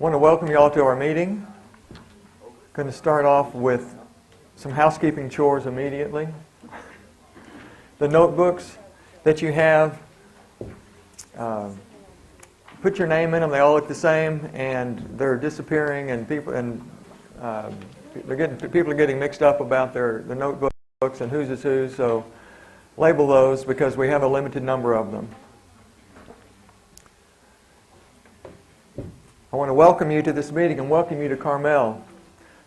want to welcome you all to our meeting. Going to start off with some housekeeping chores immediately. The notebooks that you have, put your name in them. They all look the same, and they're disappearing, and people are getting mixed up about their notebooks and whose is whose. So label those because we have a limited number of them. I want to welcome you to this meeting and welcome you to Carmel,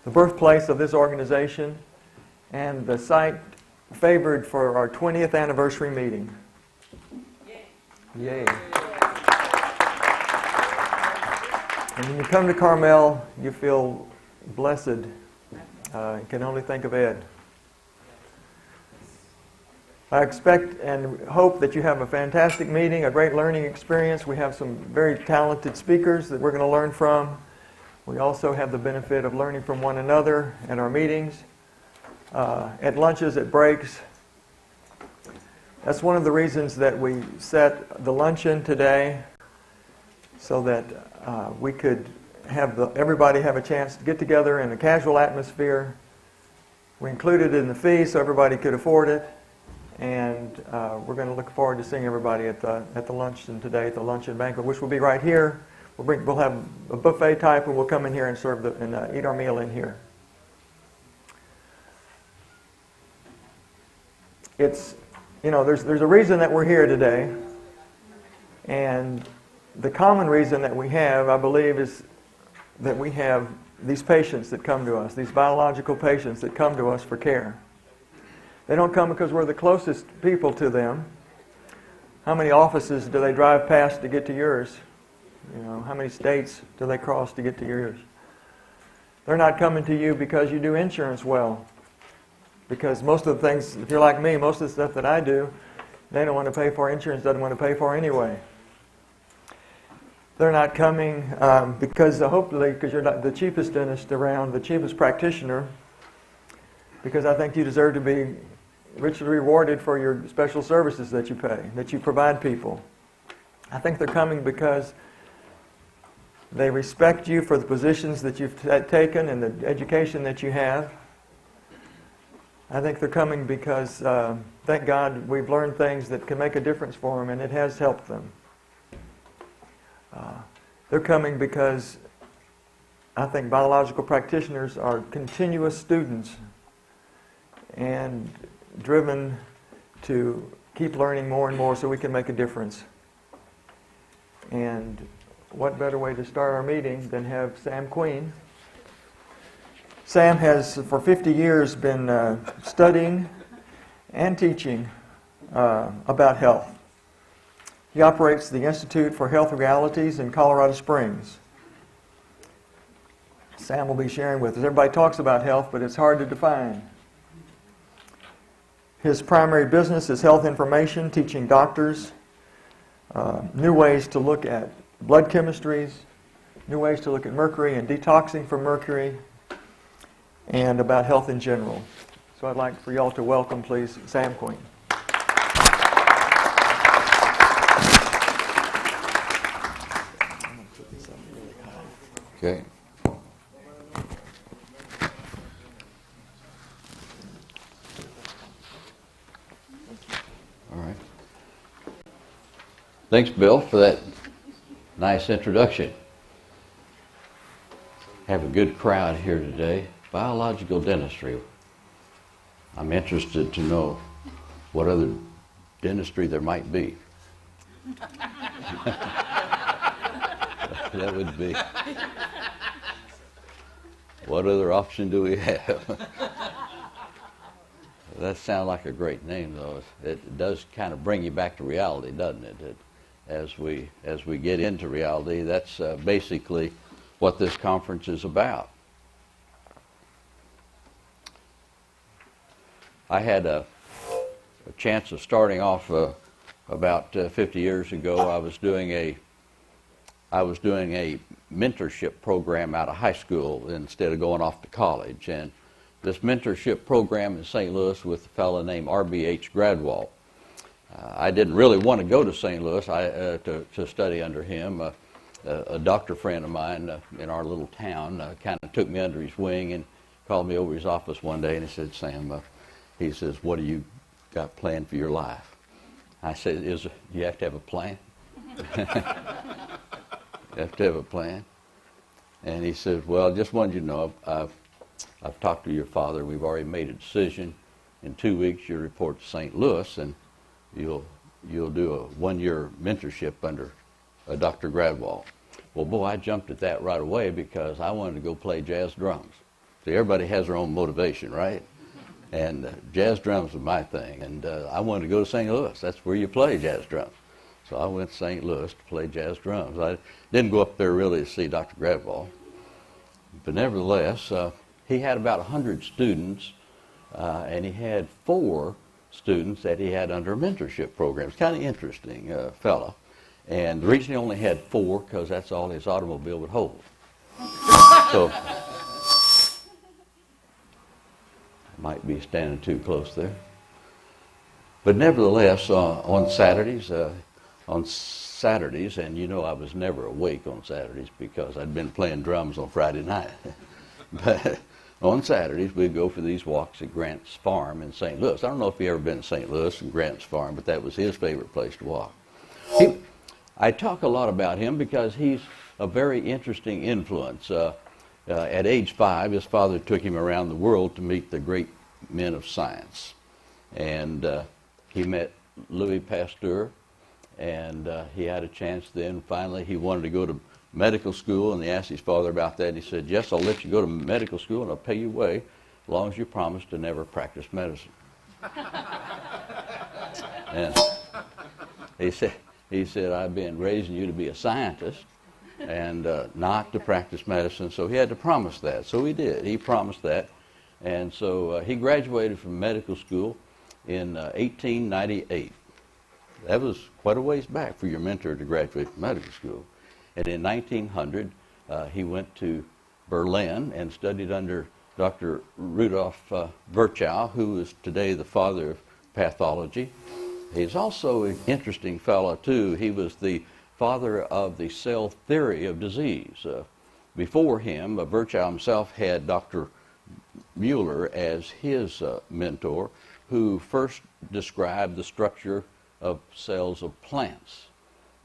the birthplace of this organization and the site favored for our 20th anniversary meeting. Yay. And when you come to Carmel, you feel blessed. You can only think of Ed. I expect and hope that you have a fantastic meeting, a great learning experience. We have some very talented speakers that we're going to learn from. We also have the benefit of learning from one another at our meetings, at lunches, at breaks. That's one of the reasons that we set the luncheon today, so that we could have everybody have a chance to get together in a casual atmosphere. We included it in the fee so everybody could afford it. And we're going to look forward to seeing everybody at the luncheon today, at the luncheon banquet, which will be right here. We'll have a buffet type, and we'll come in here and serve and eat our meal in here. It's, there's a reason that we're here today, and the common reason that we have, I believe, is that we have these patients that come to us, these biological patients that come to us for care. They don't come because we're the closest people to them. How many offices do they drive past to get to yours? How many states do they cross to get to yours? They're not coming to you because you do insurance well. Because most of the things, if you're like me, most of the stuff that I do, they don't want to pay for. Insurance doesn't want to pay for anyway. They're not coming hopefully because you're not the cheapest dentist around, the cheapest practitioner, because I think you deserve to be richly rewarded for your special services that you pay, that you provide people. I think they're coming because they respect you for the positions that you've taken and the education that you have. I think they're coming because, thank God, we've learned things that can make a difference for them, and it has helped them. They're coming because I think biological practitioners are continuous students and driven to keep learning more and more so we can make a difference. And what better way to start our meeting than have Sam Queen. Sam has, for 50 years, been studying and teaching about health. He operates the Institute for Health Realities in Colorado Springs. Sam will be sharing with us. Everybody talks about health, but it's hard to define. His primary business is health information, teaching doctors new ways to look at blood chemistries, new ways to look at mercury and detoxing from mercury, and about health in general. So I'd like for y'all to welcome, please, Sam Queen. Okay. Thanks, Bill, for that nice introduction. Have a good crowd here today. Biological dentistry. I'm interested to know what other dentistry there might be. That would be. What other option do we have? That sounds like a great name, though. It does kind of bring you back to reality, doesn't it? As we get into reality, that's basically what this conference is about. I had a chance of starting off about 50 years ago. I was doing a mentorship program out of high school instead of going off to college, and this mentorship program in St. Louis with a fellow named R.B.H. Gradwell. I didn't really want to go to St. Louis to study under him. a doctor friend of mine in our little town kind of took me under his wing and called me over his office one day, and he said, Sam, he says, what do you got planned for your life? I said, you have to have a plan? You have to have a plan? And he said, well, just wanted you to know, I've talked to your father. We've already made a decision. In 2 weeks, you'll report to St. Louis, and you'll do a one-year mentorship under Dr. Gradwell. Well, boy, I jumped at that right away because I wanted to go play jazz drums. See, everybody has their own motivation, right? And jazz drums was my thing. And I wanted to go to St. Louis. That's where you play jazz drums. So I went to St. Louis to play jazz drums. I didn't go up there really to see Dr. Gradwell. But nevertheless, he had about 100 students, and he had 4 students that he had under mentorship programs. Kind of interesting fellow. And the reason he only had 4, because that's all his automobile would hold. So, might be standing too close there. But nevertheless, on Saturdays, and you know I was never awake on Saturdays because I'd been playing drums on Friday night. But on Saturdays, we'd go for these walks at Grant's Farm in St. Louis. I don't know if you've ever been to St. Louis and Grant's Farm, but that was his favorite place to walk. I talk a lot about him because he's a very interesting influence. At age 5, his father took him around the world to meet the great men of science. And he met Louis Pasteur, and he had a chance then. Finally, he wanted to go to medical school, and he asked his father about that, and he said, yes, I'll let you go to medical school, and I'll pay you way, as long as you promise to never practice medicine. And he said, I've been raising you to be a scientist and not to practice medicine, so he had to promise that. So he did. He promised that. And so he graduated from medical school in 1898. That was quite a ways back for your mentor to graduate from medical school. And in 1900, he went to Berlin and studied under Dr. Rudolf Virchow, who is today the father of pathology. He's also an interesting fellow, too. He was the father of the cell theory of disease. Before him, Virchow himself had Dr. Mueller as his mentor, who first described the structure of cells of plants.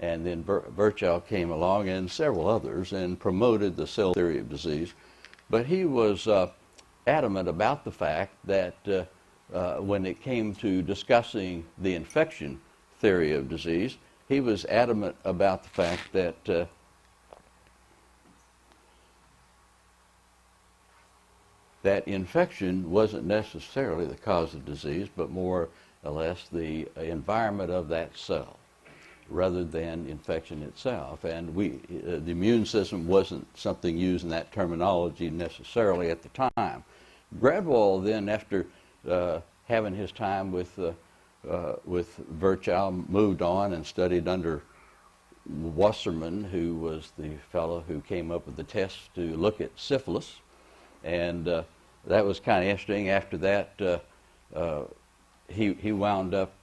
And then Virchow came along, and several others, and promoted the cell theory of disease. But he was adamant about the fact that when it came to discussing the infection theory of disease, he was adamant about the fact that that infection wasn't necessarily the cause of disease, but more or less the environment of that cell, rather than infection itself. And the immune system wasn't something used in that terminology necessarily at the time. Gradwell then, after having his time with Virchow, moved on and studied under Wasserman, who was the fellow who came up with the test to look at syphilis. And that was kind of interesting. After that, he wound up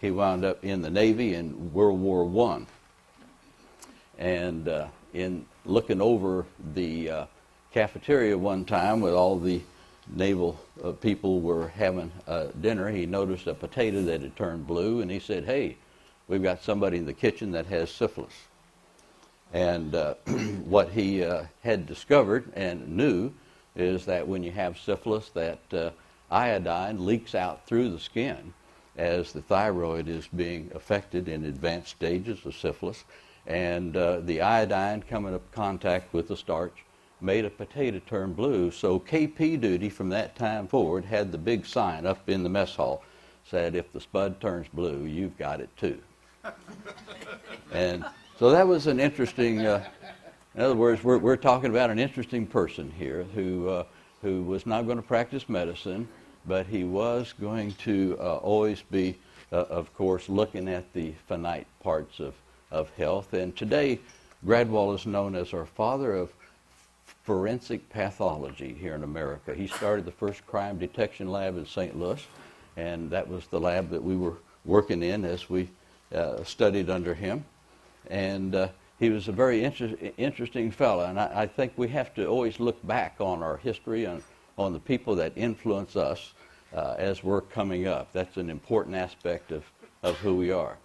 in the Navy in World War I. And in looking over the cafeteria one time with all the naval people were having dinner, he noticed a potato that had turned blue, and he said, hey, we've got somebody in the kitchen that has syphilis. And what he had discovered and knew is that when you have syphilis, that iodine leaks out through the skin as the thyroid is being affected in advanced stages of syphilis. And the iodine coming up contact with the starch made a potato turn blue. So KP duty from that time forward had the big sign up in the mess hall, said, if the spud turns blue, you've got it too. And so that was an interesting, in other words, we're talking about an interesting person here who was not going to practice medicine, but he was going to always be, of course, looking at the finite parts of health. And today, Gradwell is known as our father of forensic pathology here in America. He started the first crime detection lab in St. Louis, and that was the lab that we were working in as we studied under him, and he was a very interesting fellow. And I think we have to always look back on our history and on the people that influence us as we're coming up. That's an important aspect of who we are.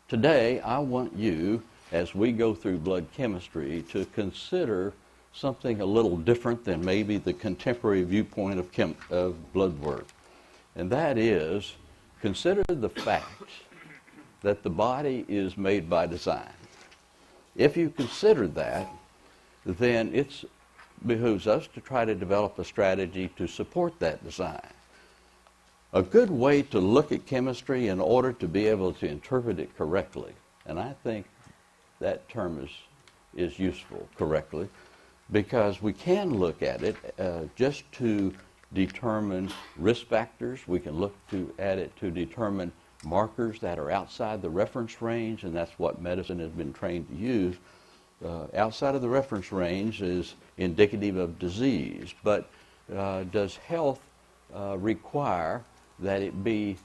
Today, I want you, as we go through blood chemistry, to consider something a little different than maybe the contemporary viewpoint of blood work. And that is, consider the fact that the body is made by design. If you consider that, then it behooves us to try to develop a strategy to support that design. A good way to look at chemistry in order to be able to interpret it correctly, and I think that term is useful, correctly, because we can look at it just to determine risk factors. We can look at it to determine markers that are outside the reference range, and that's what medicine has been trained to use. Outside of the reference range is indicative of disease, but does health require that it be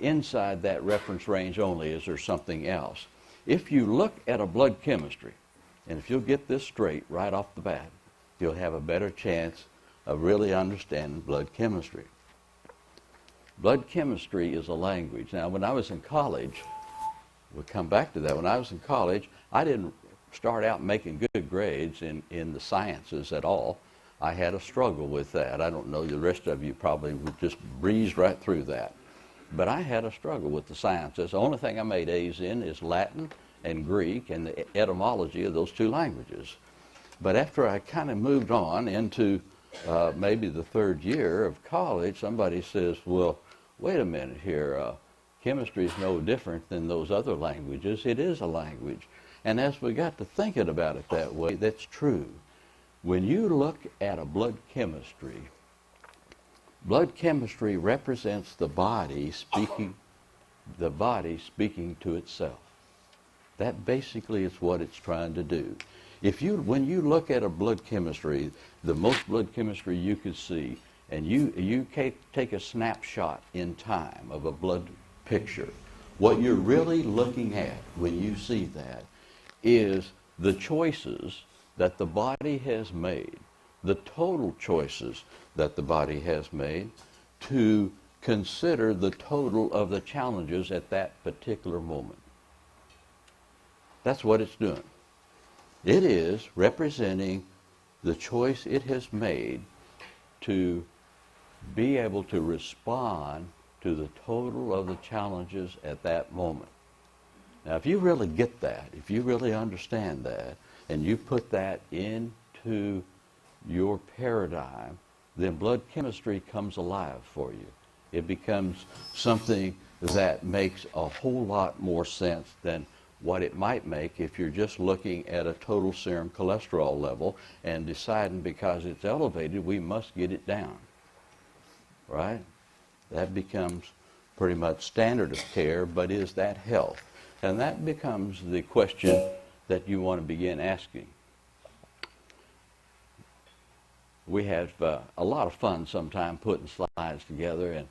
inside that reference range only? Is there something else? If you look at a blood chemistry, and if you'll get this straight right off the bat, you'll have a better chance of really understanding blood chemistry. Blood chemistry is a language. Now, when I was in college, we'll come back to that. When I was in college, I didn't start out making good grades in the sciences at all. I had a struggle with that. I don't know, the rest of you probably would just breeze right through that. But I had a struggle with the sciences. The only thing I made A's in is Latin and Greek and the etymology of those two languages. But after I kind of moved on into maybe the third year of college, somebody says, well, wait a minute here, chemistry is no different than those other languages. It is a language. And as we got to thinking about it that way, that's true. When you look at a blood chemistry represents the body speaking to itself. That basically is what it's trying to do. When you look at a blood chemistry, the most blood chemistry you could see, and you take a snapshot in time of a blood picture, what you're really looking at when you see that is the choices that the body has made, the total choices that the body has made to consider the total of the challenges at that particular moment. That's what it's doing. It is representing the choice it has made to be able to respond to the total of the challenges at that moment. Now, if you really get that, if you really understand that, and you put that into your paradigm, then blood chemistry comes alive for you. It becomes something that makes a whole lot more sense than what it might make if you're just looking at a total serum cholesterol level and deciding because it's elevated, we must get it down. Right? That becomes pretty much standard of care, but is that health? And that becomes the question that you want to begin asking. We have a lot of fun sometimes putting slides together, and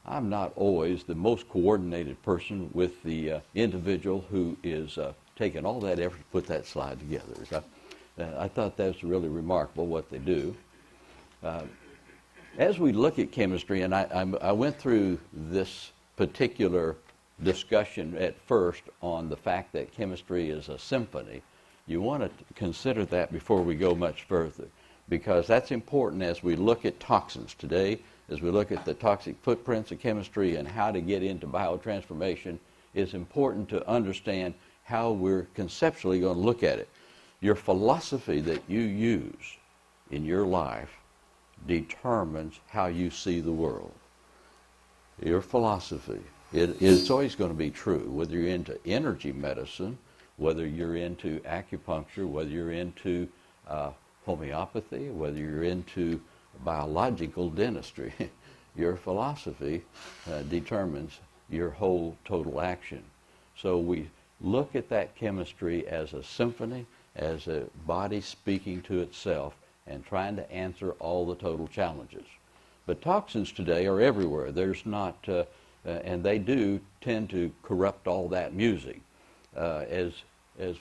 I'm not always the most coordinated person with the individual who is taking all that effort to put that slide together. So, I thought that's really remarkable what they do. As we look at chemistry, and I went through this particular discussion at first on the fact that chemistry is a symphony. You want to consider that before we go much further, because that's important as we look at toxins today, as we look at the toxic footprints of chemistry and how to get into biotransformation. It's important to understand how we're conceptually going to look at it. Your philosophy that you use in your life determines how you see the world. Your philosophy. It's always going to be true, whether you're into energy medicine, whether you're into acupuncture, whether you're into homeopathy, whether you're into biological dentistry. Your philosophy determines your whole total action. So we look at that chemistry as a symphony, as a body speaking to itself and trying to answer all the total challenges. But toxins today are everywhere. There's not and they do tend to corrupt all that music. As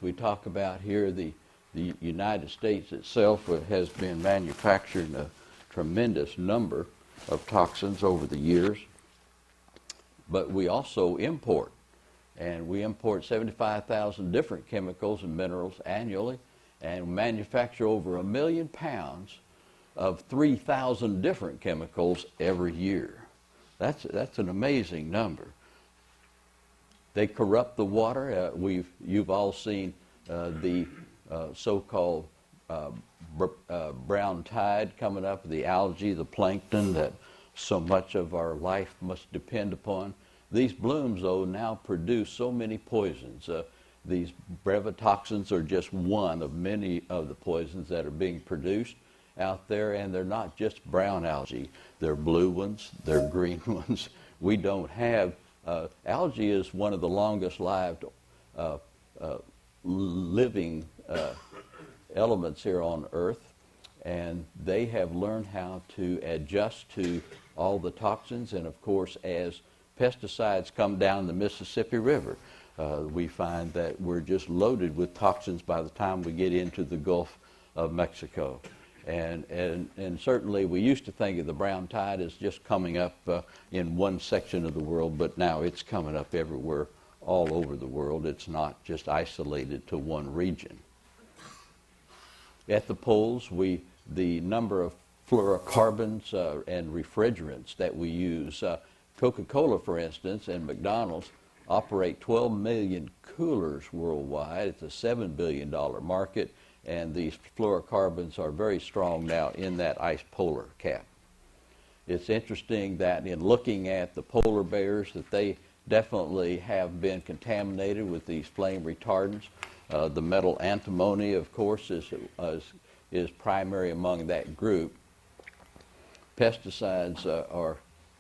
we talk about here, the United States itself has been manufacturing a tremendous number of toxins over the years, but we also import, and we import 75,000 different chemicals and minerals annually, and manufacture over 1 million pounds of 3,000 different chemicals every year. That's an amazing number. They corrupt the water. You've all seen the so-called brown tide coming up, the algae, the plankton that so much of our life must depend upon. These blooms, though, now produce so many poisons. These brevetoxins are just one of many of the poisons that are being produced out there, and they're not just brown algae. They're blue ones, they're green ones. We don't have, algae is one of the longest lived living elements here on Earth, and they have learned how to adjust to all the toxins, and of course as pesticides come down the Mississippi River, we find that we're just loaded with toxins by the time we get into the Gulf of Mexico. And certainly we used to think of the brown tide as just coming up in one section of the world, but now it's coming up everywhere, all over the world. It's not just isolated to one region. At the poles, the number of fluorocarbons and refrigerants that we use, Coca-Cola, for instance, and McDonald's operate 12 million coolers worldwide. It's a $7 billion market, and these fluorocarbons are very strong now in that ice polar cap. It's interesting that in looking at the polar bears, that they definitely have been contaminated with these flame retardants. The metal antimony, of course, is primary among that group. Pesticides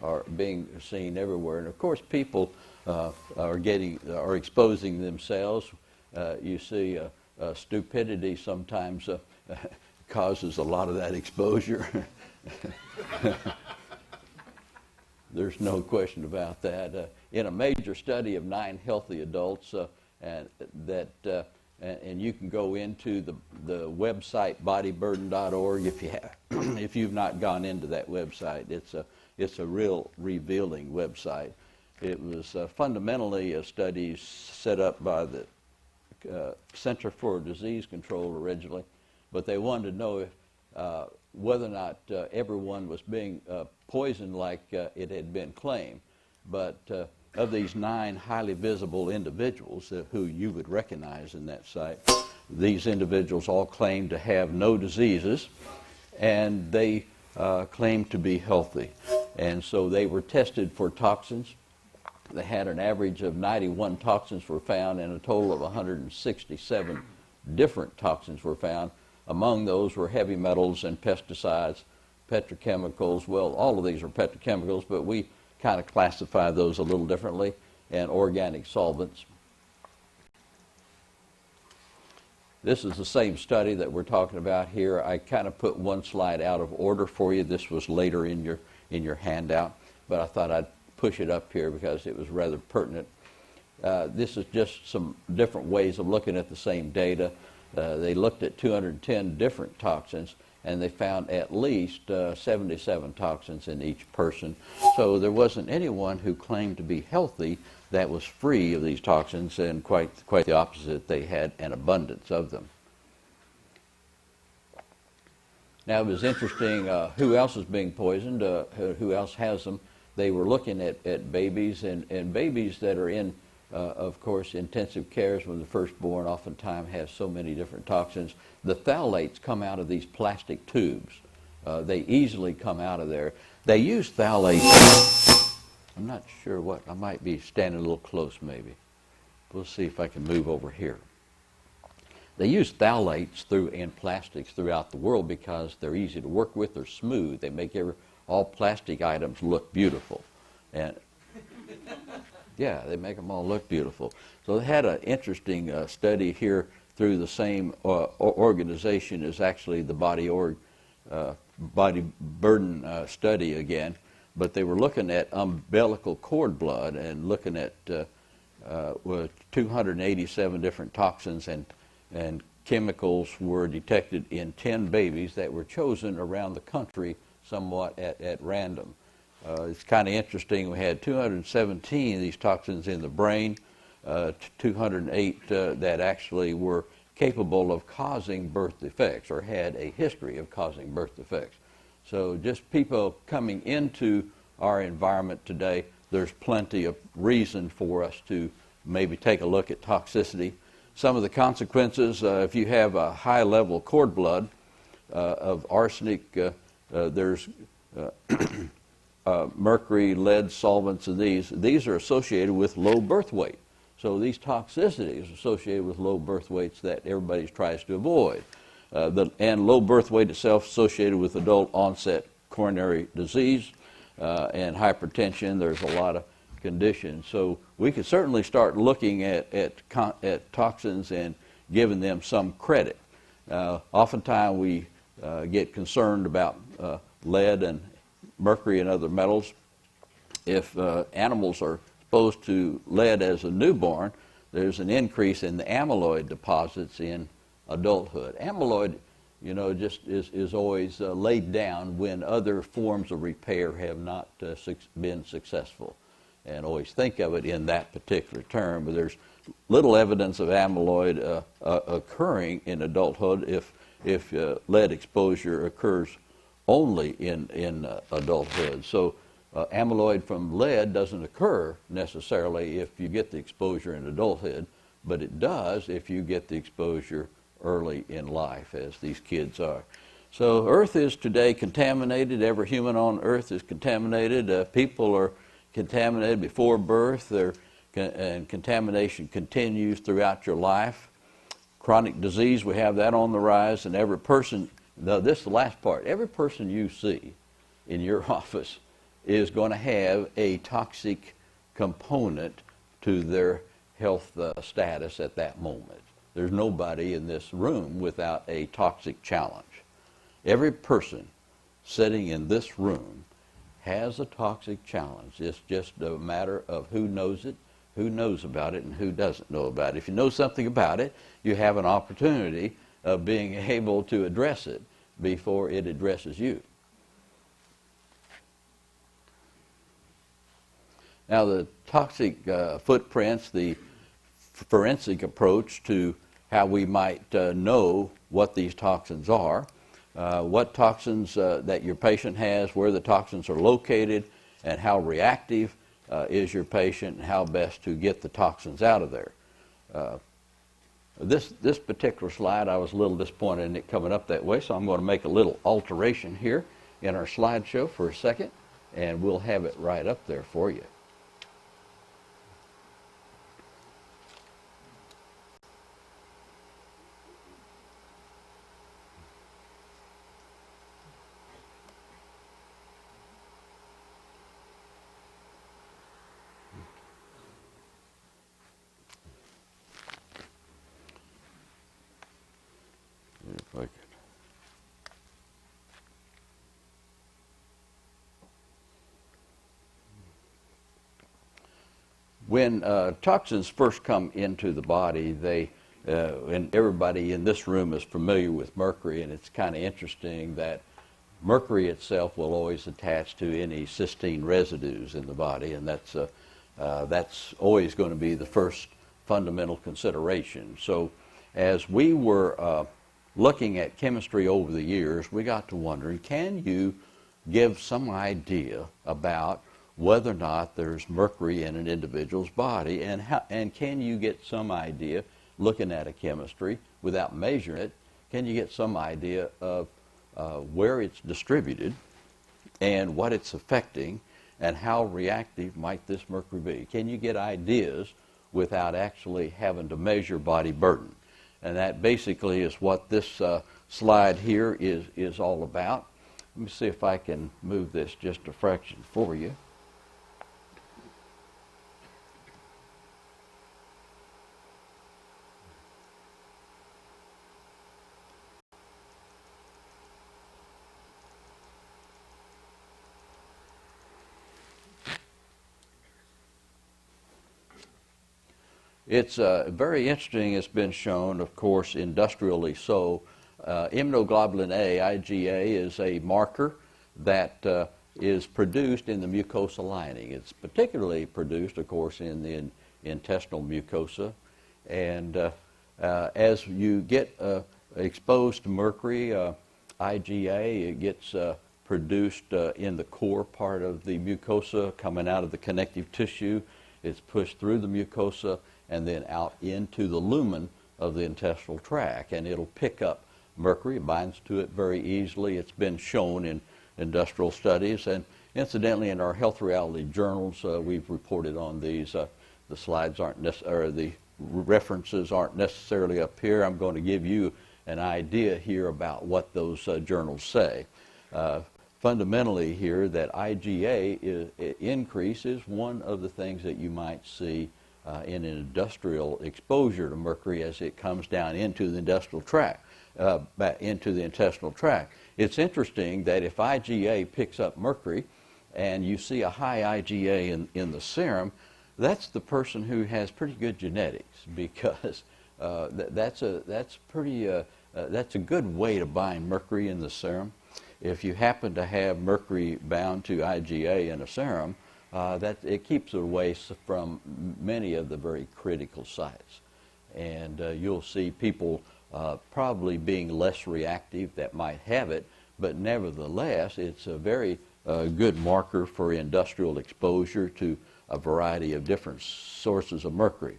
are being seen everywhere, and of course people are exposing themselves. You see stupidity sometimes causes a lot of that exposure. There's no question about that. In a major study of 9 healthy adults, and you can go into the website bodyburden.org if you've not gone into that website. It's a real revealing website. It was fundamentally a study set up by the Center for Disease Control originally, but they wanted to know if, whether or not everyone was being poisoned like it had been claimed. But of these 9 highly visible individuals who you would recognize in that site, these individuals all claimed to have no diseases, and they claimed to be healthy. And so they were tested for toxins. They had an average of 91 toxins were found, and a total of 167 different toxins were found. Among those were heavy metals and pesticides, petrochemicals. Well, all of these are petrochemicals, but we kind of classify those a little differently, and organic solvents. This is the same study that we're talking about here. I kind of put one slide out of order for you. This was later in your handout, but I thought I'd push it up here because it was rather pertinent. This is just some different ways of looking at the same data. They looked at 210 different toxins, and they found at least 77 toxins in each person. So there wasn't anyone who claimed to be healthy that was free of these toxins, and quite the opposite. They had an abundance of them. Now, it was interesting who else is being poisoned, who else has them. They were looking at babies, and babies that are in, of course, intensive cares when they're first born oftentimes have so many different toxins. The phthalates come out of these plastic tubes. They easily come out of there. They use phthalates. I'm not sure what. I might be standing a little close maybe. We'll see if I can move over here. They use phthalates in plastics throughout the world because they're easy to work with. They're smooth. They make all plastic items look beautiful. And yeah, they make them all look beautiful. So they had an interesting study here through the same organization as actually the Body Burden study again. but they were looking at umbilical cord blood and looking at 287 different toxins and chemicals were detected in 10 babies that were chosen around the country somewhat at random. It's kind of interesting. We had 217 of these toxins in the brain, 208 that actually were capable of causing birth defects or had a history of causing birth defects. So just people coming into our environment today, there's plenty of reason for us to maybe take a look at toxicity. Some of the consequences, if you have a high level cord blood of arsenic, there's mercury, lead solvents, and these are associated with low birth weight. So these toxicities are associated with low birth weights that everybody tries to avoid. And low birth weight itself associated with adult onset coronary disease and hypertension. There's a lot of conditions. So we could certainly start looking at toxins and giving them some credit. Oftentimes we get concerned about lead and mercury and other metals. If animals are exposed to lead as a newborn, there's an increase in the amyloid deposits in adulthood. Amyloid, just is always laid down when other forms of repair have not been successful. And always think of it in that particular term. But there's little evidence of amyloid occurring in adulthood if lead exposure occurs only in adulthood. So amyloid from lead doesn't occur necessarily if you get the exposure in adulthood, but it does if you get the exposure early in life, as these kids are. So Earth is today contaminated. Every human on Earth is contaminated. People are contaminated before birth, and contamination continues throughout your life. Chronic disease, we have that on the rise, and every person, this is the last part, every person you see in your office is going to have a toxic component to their health status at that moment. There's nobody in this room without a toxic challenge. Every person sitting in this room has a toxic challenge. It's just a matter of who knows it, who knows about it, and who doesn't know about it. If you know something about it, you have an opportunity of being able to address it before it addresses you. Now, the toxic footprints, the forensic approach to how we might know what these toxins are, what toxins that your patient has, where the toxins are located, and how reactive is your patient, and how best to get the toxins out of there. This particular slide, I was a little disappointed in it coming up that way, so I'm going to make a little alteration here in our slideshow for a second, and we'll have it right up there for you. If I could. When toxins first come into the body, and everybody in this room is familiar with mercury, and it's kind of interesting that mercury itself will always attach to any cysteine residues in the body, and that's always going to be the first fundamental consideration. So as we were looking at chemistry over the years, we got to wondering, can you give some idea about whether or not there's mercury in an individual's body, and can you get some idea, looking at a chemistry without measuring it, can you get some idea of where it's distributed and what it's affecting and how reactive might this mercury be? Can you get ideas without actually having to measure body burden? And that basically is what this slide here is all about. Let me see if I can move this just a fraction for you. It's very interesting. It's been shown, of course, industrially so. Immunoglobulin A, IgA, is a marker that is produced in the mucosa lining. It's particularly produced, of course, in the intestinal mucosa. And as you get exposed to mercury, IgA, it gets produced in the core part of the mucosa, coming out of the connective tissue. It's pushed through the mucosa and then out into the lumen of the intestinal tract. And it'll pick up mercury, it binds to it very easily. It's been shown in industrial studies. And incidentally, in our health reality journals, we've reported on these. The slides aren't necessarily, the references aren't necessarily up here. I'm going to give you an idea here about what those journals say. Fundamentally here, that IgA increase is one of the things that you might see in an industrial exposure to mercury as it comes down into the industrial tract, back into the intestinal tract. It's interesting that if IgA picks up mercury and you see a high IgA in the serum, that's the person who has pretty good genetics, because that's a good way to bind mercury in the serum. If you happen to have mercury bound to IgA in a serum, that it keeps it away from many of the very critical sites. And you'll see people probably being less reactive that might have it, but nevertheless, it's a very good marker for industrial exposure to a variety of different sources of mercury.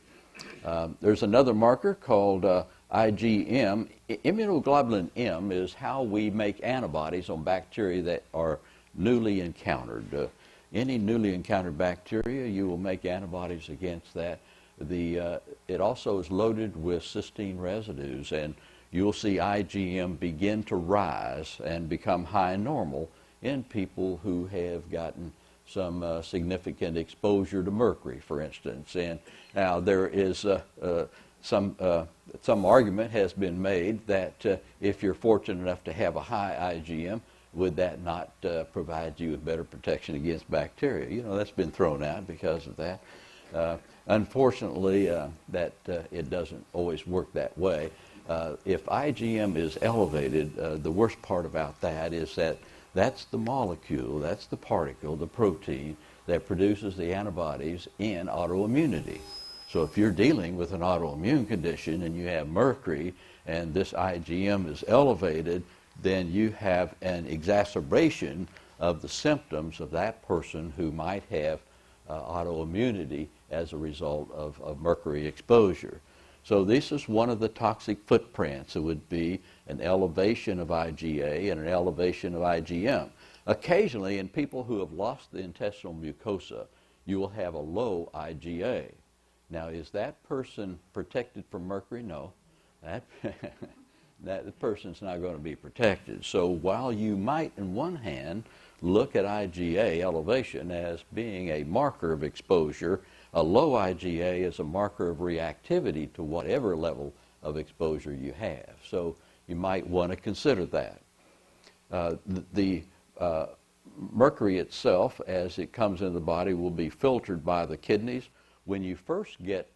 There's another marker called IgM. Immunoglobulin M is how we make antibodies on bacteria that are newly encountered. Any newly encountered bacteria, you will make antibodies against that. It also is loaded with cysteine residues, and you'll see IgM begin to rise and become high normal in people who have gotten some significant exposure to mercury, for instance. And now there is some argument has been made that if you're fortunate enough to have a high IgM, would that not provide you with better protection against bacteria? You know, that's been thrown out because of that. Unfortunately, it doesn't always work that way. If IgM is elevated, the worst part about that is that that's the molecule, that's the particle, the protein that produces the antibodies in autoimmunity. So if you're dealing with an autoimmune condition and you have mercury and this IgM is elevated, then you have an exacerbation of the symptoms of that person who might have autoimmunity as a result of mercury exposure. So this is one of the toxic footprints. It would be an elevation of IgA and an elevation of IgM. Occasionally, in people who have lost the intestinal mucosa, you will have a low IgA. Now, is that person protected from mercury? No. That person's not going to be protected. So while you might, in one hand, look at IgA elevation as being a marker of exposure, a low IgA is a marker of reactivity to whatever level of exposure you have. So you might want to consider that. The mercury itself, as it comes into the body, will be filtered by the kidneys. When you first get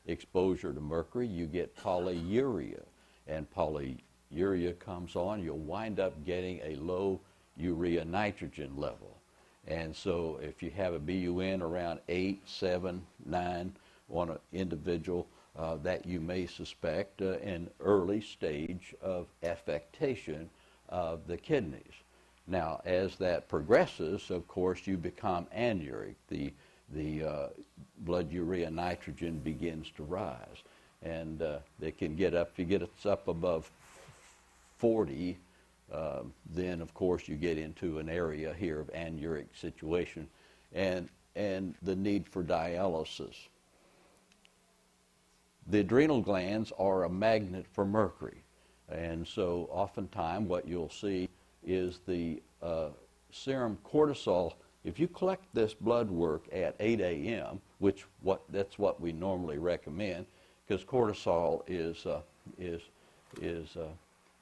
exposure to mercury, you get polyuria. And polyuria comes on, you'll wind up getting a low urea nitrogen level. And so if you have a BUN around 8, 7, 9 on an individual, that you may suspect an early stage of affectation of the kidneys. Now, as that progresses, of course, you become anuric. The blood urea nitrogen begins to rise. And they can get up, if you get it up above 40, then of course you get into an area here of anuric situation and the need for dialysis. The adrenal glands are a magnet for mercury, and so oftentimes what you'll see is the serum cortisol. If you collect this blood work at 8 a.m., that's what we normally recommend, because cortisol is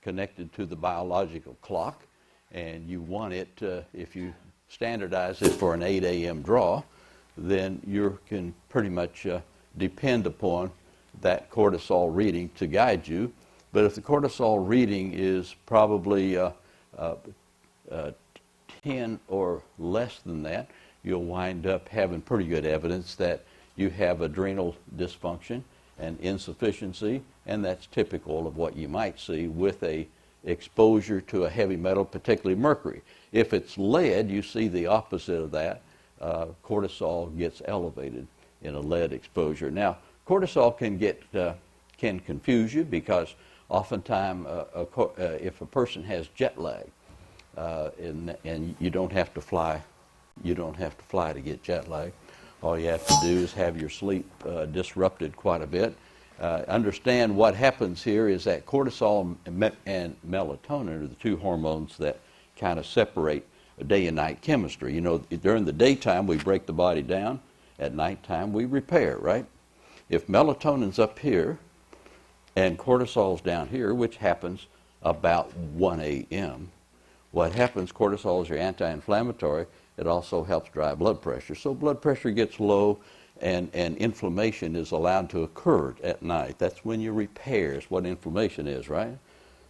connected to the biological clock, and you want it, if you standardize it for an 8 a.m. draw, then you can pretty much depend upon that cortisol reading to guide you. But if the cortisol reading is probably 10 or less than that, you'll wind up having pretty good evidence that you have adrenal dysfunction and insufficiency, and that's typical of what you might see with a exposure to a heavy metal, particularly mercury. If it's lead, you see the opposite of that. Cortisol gets elevated in a lead exposure. Now, cortisol can confuse you because oftentimes if a person has jet lag, and you don't have to fly to get jet lag. All you have to do is have your sleep disrupted quite a bit. Understand what happens here is that cortisol and melatonin are the two hormones that kind of separate day and night chemistry. You know, during the daytime we break the body down. At nighttime we repair, right? If melatonin's up here and cortisol's down here, which happens about 1 a.m., what happens, cortisol is your anti-inflammatory. It also helps drive blood pressure. So blood pressure gets low and inflammation is allowed to occur at night. That's when you repair is what inflammation is, right?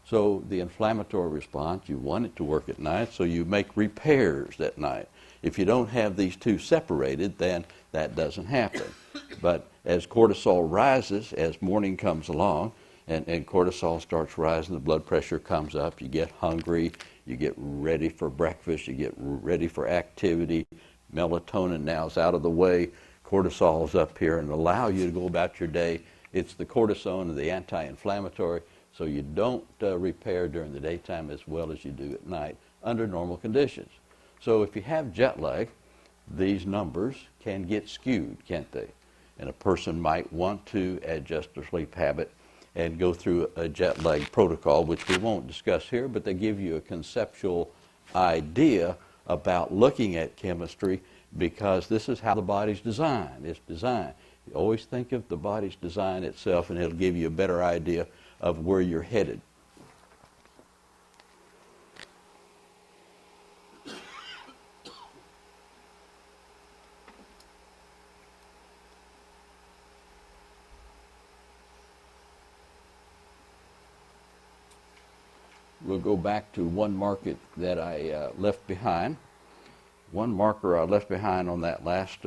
So the inflammatory response, you want it to work at night, so you make repairs at night. If you don't have these two separated, then that doesn't happen. But as cortisol rises, as morning comes along, and cortisol starts rising, the blood pressure comes up, you get hungry, you get ready for breakfast, you get ready for activity, melatonin now is out of the way, cortisol is up here and allow you to go about your day. It's the cortisone and the anti-inflammatory, so you don't repair during the daytime as well as you do at night under normal conditions. So if you have jet lag, these numbers can get skewed, can't they? And a person might want to adjust their sleep habit and go through a jet lag protocol, which we won't discuss here, but they give you a conceptual idea about looking at chemistry because this is how the body's designed. It's designed. You always think of the body's design itself and it'll give you a better idea of where you're headed. We'll go back to one marker that I left behind. One marker I left behind on that last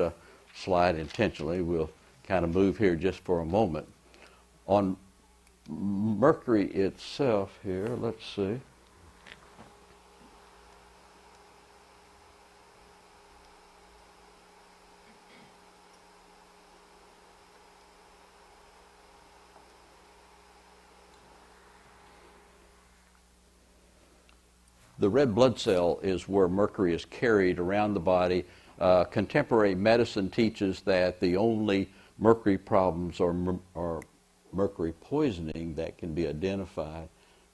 slide intentionally. We'll kind of move here just for a moment. On mercury itself here, let's see. The red blood cell is where mercury is carried around the body. Contemporary medicine teaches that the only mercury problems are mercury poisoning that can be identified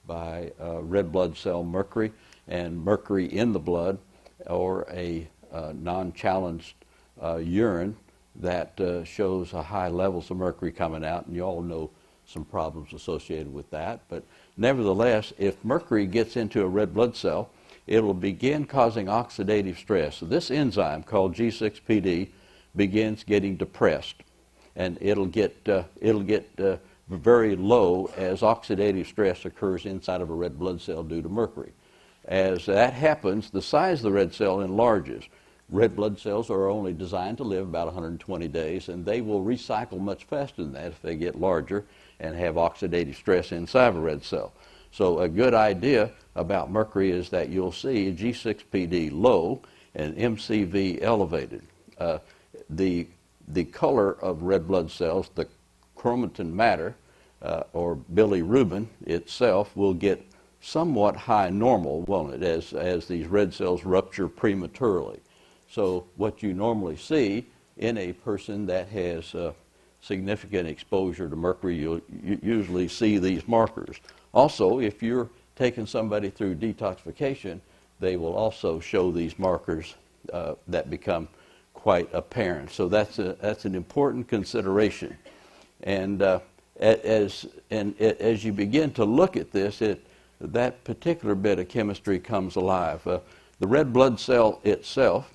by red blood cell mercury and mercury in the blood or a non-challenged urine that shows high levels of mercury coming out, and you all know some problems associated with that. But nevertheless, if mercury gets into a red blood cell, it will begin causing oxidative stress. So this enzyme called G6PD begins getting depressed, and it'll get very low as oxidative stress occurs inside of a red blood cell due to mercury. As that happens, the size of the red cell enlarges. Red blood cells are only designed to live about 120 days, and they will recycle much faster than that if they get larger and have oxidative stress inside of a red cell. So a good idea about mercury is that you'll see G6PD low and MCV elevated. The color of red blood cells, the chromatin matter, or bilirubin itself, will get somewhat high normal, won't it, as these red cells rupture prematurely. So what you normally see in a person that has significant exposure to mercury, you usually see these markers. Also, if you're taking somebody through detoxification, they will also show these markers that become quite apparent. So that's an important consideration. And as you begin to look at this, that particular bit of chemistry comes alive. The red blood cell itself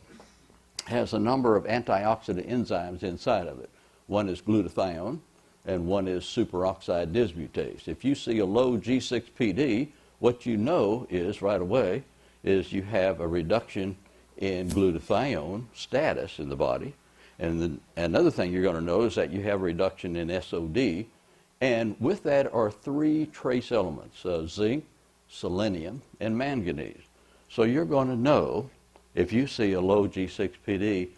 has a number of antioxidant enzymes inside of it. One is glutathione, and one is superoxide dismutase. If you see a low G6PD, what you know is right away is you have a reduction in glutathione status in the body. And another thing you're going to know is that you have a reduction in SOD. And with that are three trace elements, zinc, selenium, and manganese. So you're going to know, if you see a low G6PD,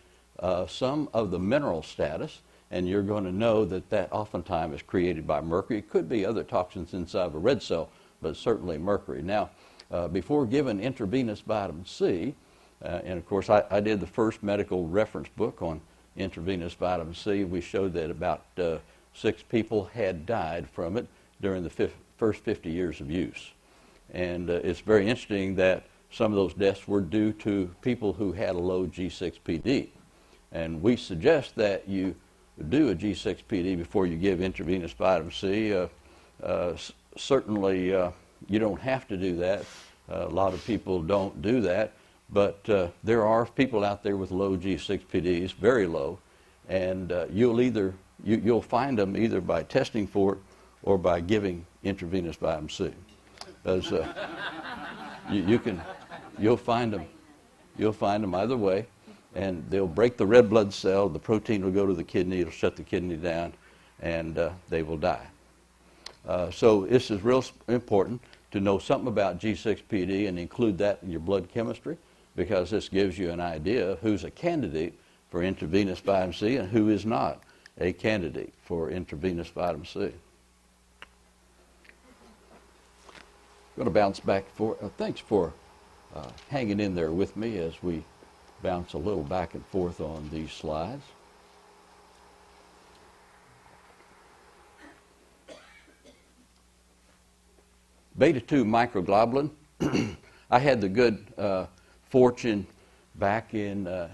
some of the mineral status, and you're going to know that that oftentimes is created by mercury. It could be other toxins inside of a red cell, but certainly mercury. Now, before giving intravenous vitamin C, and of course I did the first medical reference book on intravenous vitamin C, we showed that about 6 people had died from it during the first 50 years of use. And it's very interesting that some of those deaths were due to people who had a low G6PD. And we suggest that you do a G6PD before you give intravenous vitamin C. Certainly, you don't have to do that. A lot of people don't do that. But there are people out there with low G6PDs, very low, and you'll find them either by testing for it or by giving intravenous vitamin C. Because you'll find them either way, and they'll break the red blood cell. The protein will go to the kidney. It'll shut the kidney down, and they will die. So this is real important to know something about G6PD and include that in your blood chemistry, because this gives you an idea of who's a candidate for intravenous vitamin C and who is not a candidate for intravenous vitamin C. I'm going to bounce back for, thanks for hanging in there with me as we bounce a little back and forth on these slides. Beta-2 microglobulin. I had the good fortune back in the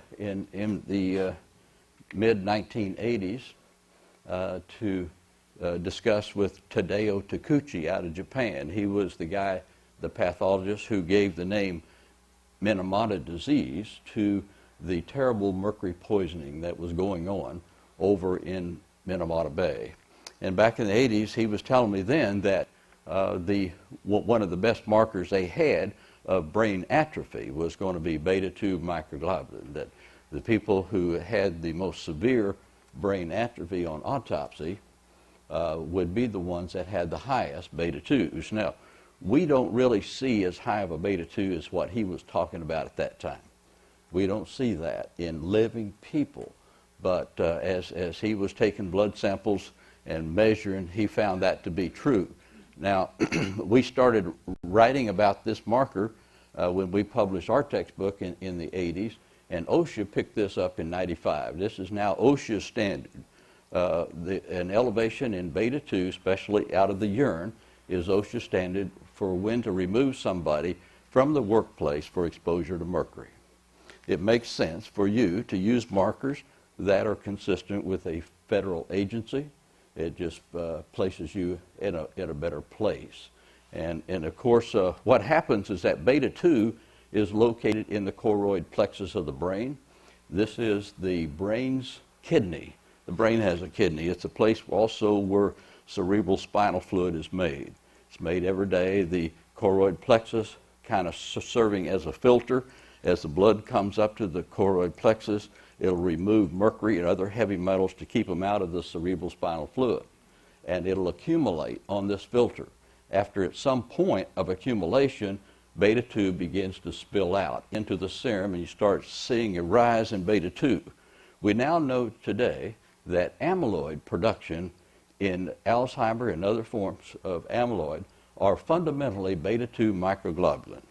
mid-1980s to discuss with Tadao Takuchi out of Japan. He was the guy, the pathologist, who gave the name Minamata disease to the terrible mercury poisoning that was going on over in Minamata Bay. And back in the 80s, he was telling me then that one of the best markers they had of brain atrophy was going to be beta-2 microglobulin, that the people who had the most severe brain atrophy on autopsy would be the ones that had the highest beta-2s. Now, we don't really see as high of a beta-2 as what he was talking about at that time. We don't see that in living people, but as he was taking blood samples and measuring, he found that to be true. Now, we started writing about this marker when we published our textbook in the 80s, and OSHA picked this up in 95. This is now OSHA's standard. An elevation in beta-2, especially out of the urine, is OSHA standard for when to remove somebody from the workplace for exposure to mercury. It makes sense for you to use markers that are consistent with a federal agency. It just places you in a better place. And of course, what happens is that beta-2 is located in the choroid plexus of the brain. This is the brain's kidney. The brain has a kidney. It's a place also where cerebral spinal fluid is made. It's made every day. The choroid plexus kind of serving as a filter. As the blood comes up to the choroid plexus, it'll remove mercury and other heavy metals to keep them out of the cerebral spinal fluid. And it'll accumulate on this filter. After at some point of accumulation, beta-2 begins to spill out into the serum, and you start seeing a rise in beta-2. We now know today that amyloid production in Alzheimer and other forms of amyloid are fundamentally beta-2 microglobulin.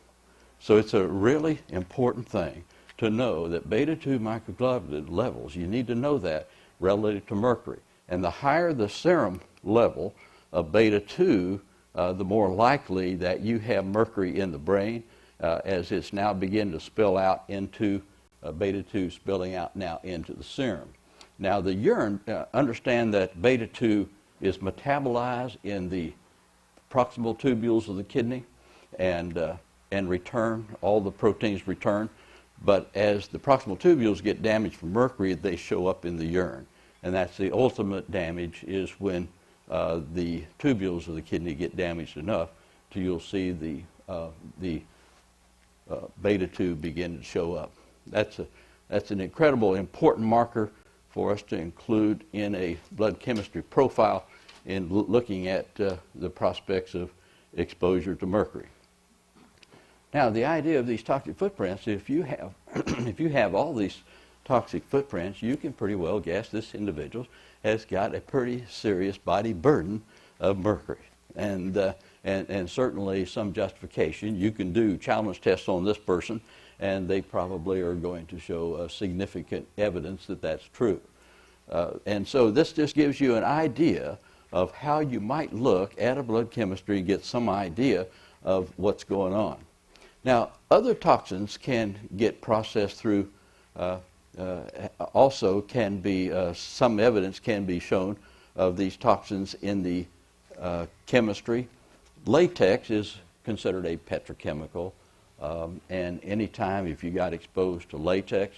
So it's a really important thing to know that beta-2 microglobulin levels, you need to know that relative to mercury. And the higher the serum level of beta-2, the more likely that you have mercury in the brain, as it's now beginning to spill out into beta-2 spilling out now into the serum. Now the urine, understand that beta-2 is metabolized in the proximal tubules of the kidney and return, all the proteins return. But as the proximal tubules get damaged from mercury, they show up in the urine. and that's the ultimate damage, is when the tubules of the kidney get damaged enough till you'll see the beta 2 begin to show up. That's an incredible important marker for us to include in a blood chemistry profile in looking at the prospects of exposure to mercury. Now, the idea of these toxic footprints, if you have if you have all these toxic footprints, you can pretty well guess this individual has got a pretty serious body burden of mercury, and certainly some justification. You can do challenge tests on this person, and they probably are going to show significant evidence that that's true. And so this just gives you an idea of how you might look at a blood chemistry and get some idea of what's going on. Now, other toxins can get processed through, also can be, some evidence can be shown of these toxins in the chemistry. Latex is considered a petrochemical, and anytime if you got exposed to latex,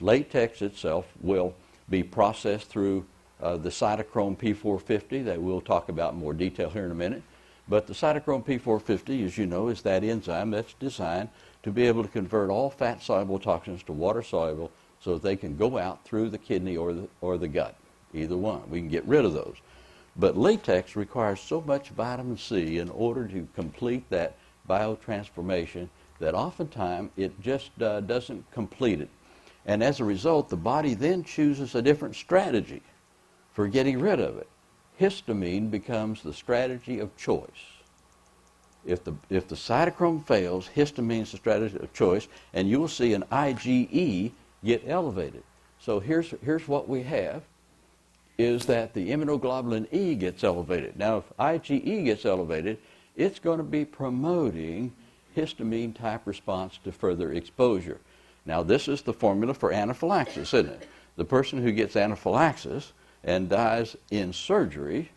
latex itself will be processed through the cytochrome P450 that we'll talk about in more detail here in a minute. But the cytochrome P450, as you know, is that enzyme that's designed to be able to convert all fat-soluble toxins to water-soluble so that they can go out through the kidney or the gut, either one. We can get rid of those. But latex requires so much vitamin C in order to complete that biotransformation that oftentimes it just doesn't complete it. And as a result, the body then chooses a different strategy for getting rid of it. Histamine becomes the strategy of choice. If the cytochrome fails, histamine is the strategy of choice, and you will see an IgE get elevated. So here's what we have, is that the immunoglobulin E gets elevated. Now, if IgE gets elevated, it's going to be promoting histamine-type response to further exposure. Now, this is the formula for anaphylaxis, isn't it? The person who gets anaphylaxis and dies in surgery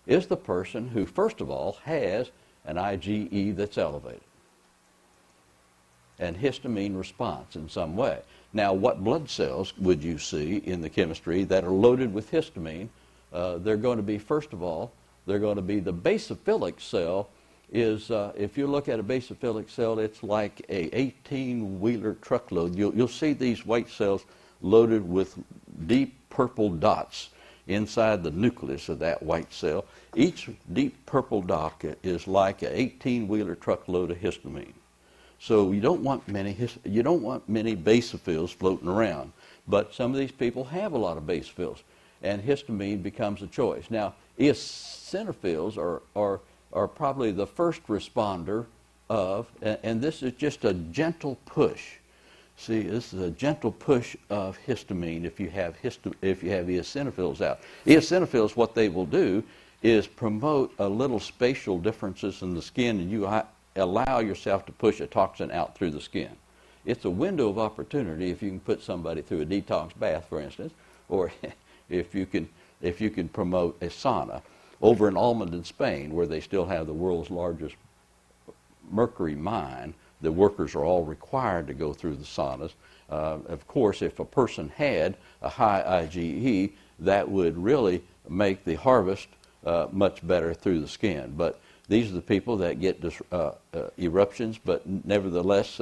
is the person who, first of all, has an IgE that's elevated and histamine response in some way. Now, what blood cells would you see in the chemistry that are loaded with histamine? They're going to be, first of all, they're going to be the basophilic cell is, if you look at a basophilic cell, it's like a 18-wheeler truckload. You'll see these white cells loaded with deep purple dots inside the nucleus of that white cell. Each deep purple dot is like an 18-wheeler truckload of histamine. So you don't want many basophils floating around, but some of these people have a lot of basophils, and histamine becomes a choice. Now, eosinophils are probably the first responder of, and this is just a gentle push. See, this is a gentle push of histamine if you have eosinophils out. Eosinophils, what they will do is promote a little spatial differences in the skin, and you allow yourself to push a toxin out through the skin. It's a window of opportunity if you can put somebody through a detox bath, for instance, or if you can promote a sauna. Over in Almond in Spain, where they still have the world's largest mercury mine, the workers are all required to go through the saunas. Of course, if a person had a high IgE, that would really make the harvest much better through the skin. But these are the people that get eruptions, but nevertheless,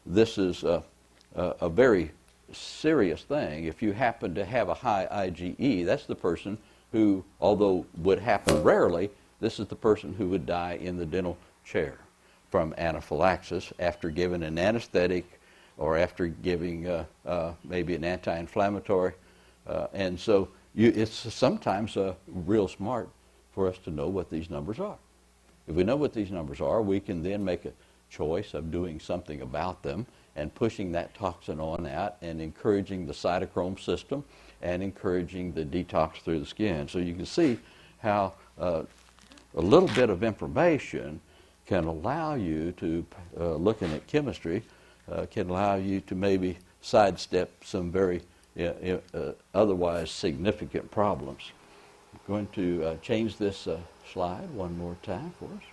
this is a very serious thing. If you happen to have a high IgE, that's the person who, although would happen rarely, this is the person who would die in the dental chair from anaphylaxis after giving an anesthetic or after giving maybe an anti-inflammatory. And so it's sometimes real smart for us to know what these numbers are. If we know what these numbers are, we can then make a choice of doing something about them and pushing that toxin on out and encouraging the cytochrome system and encouraging the detox through the skin. So you can see how a little bit of information can allow you to, looking at chemistry, can allow you to maybe sidestep some very otherwise significant problems. I'm going to change this slide one more time for us.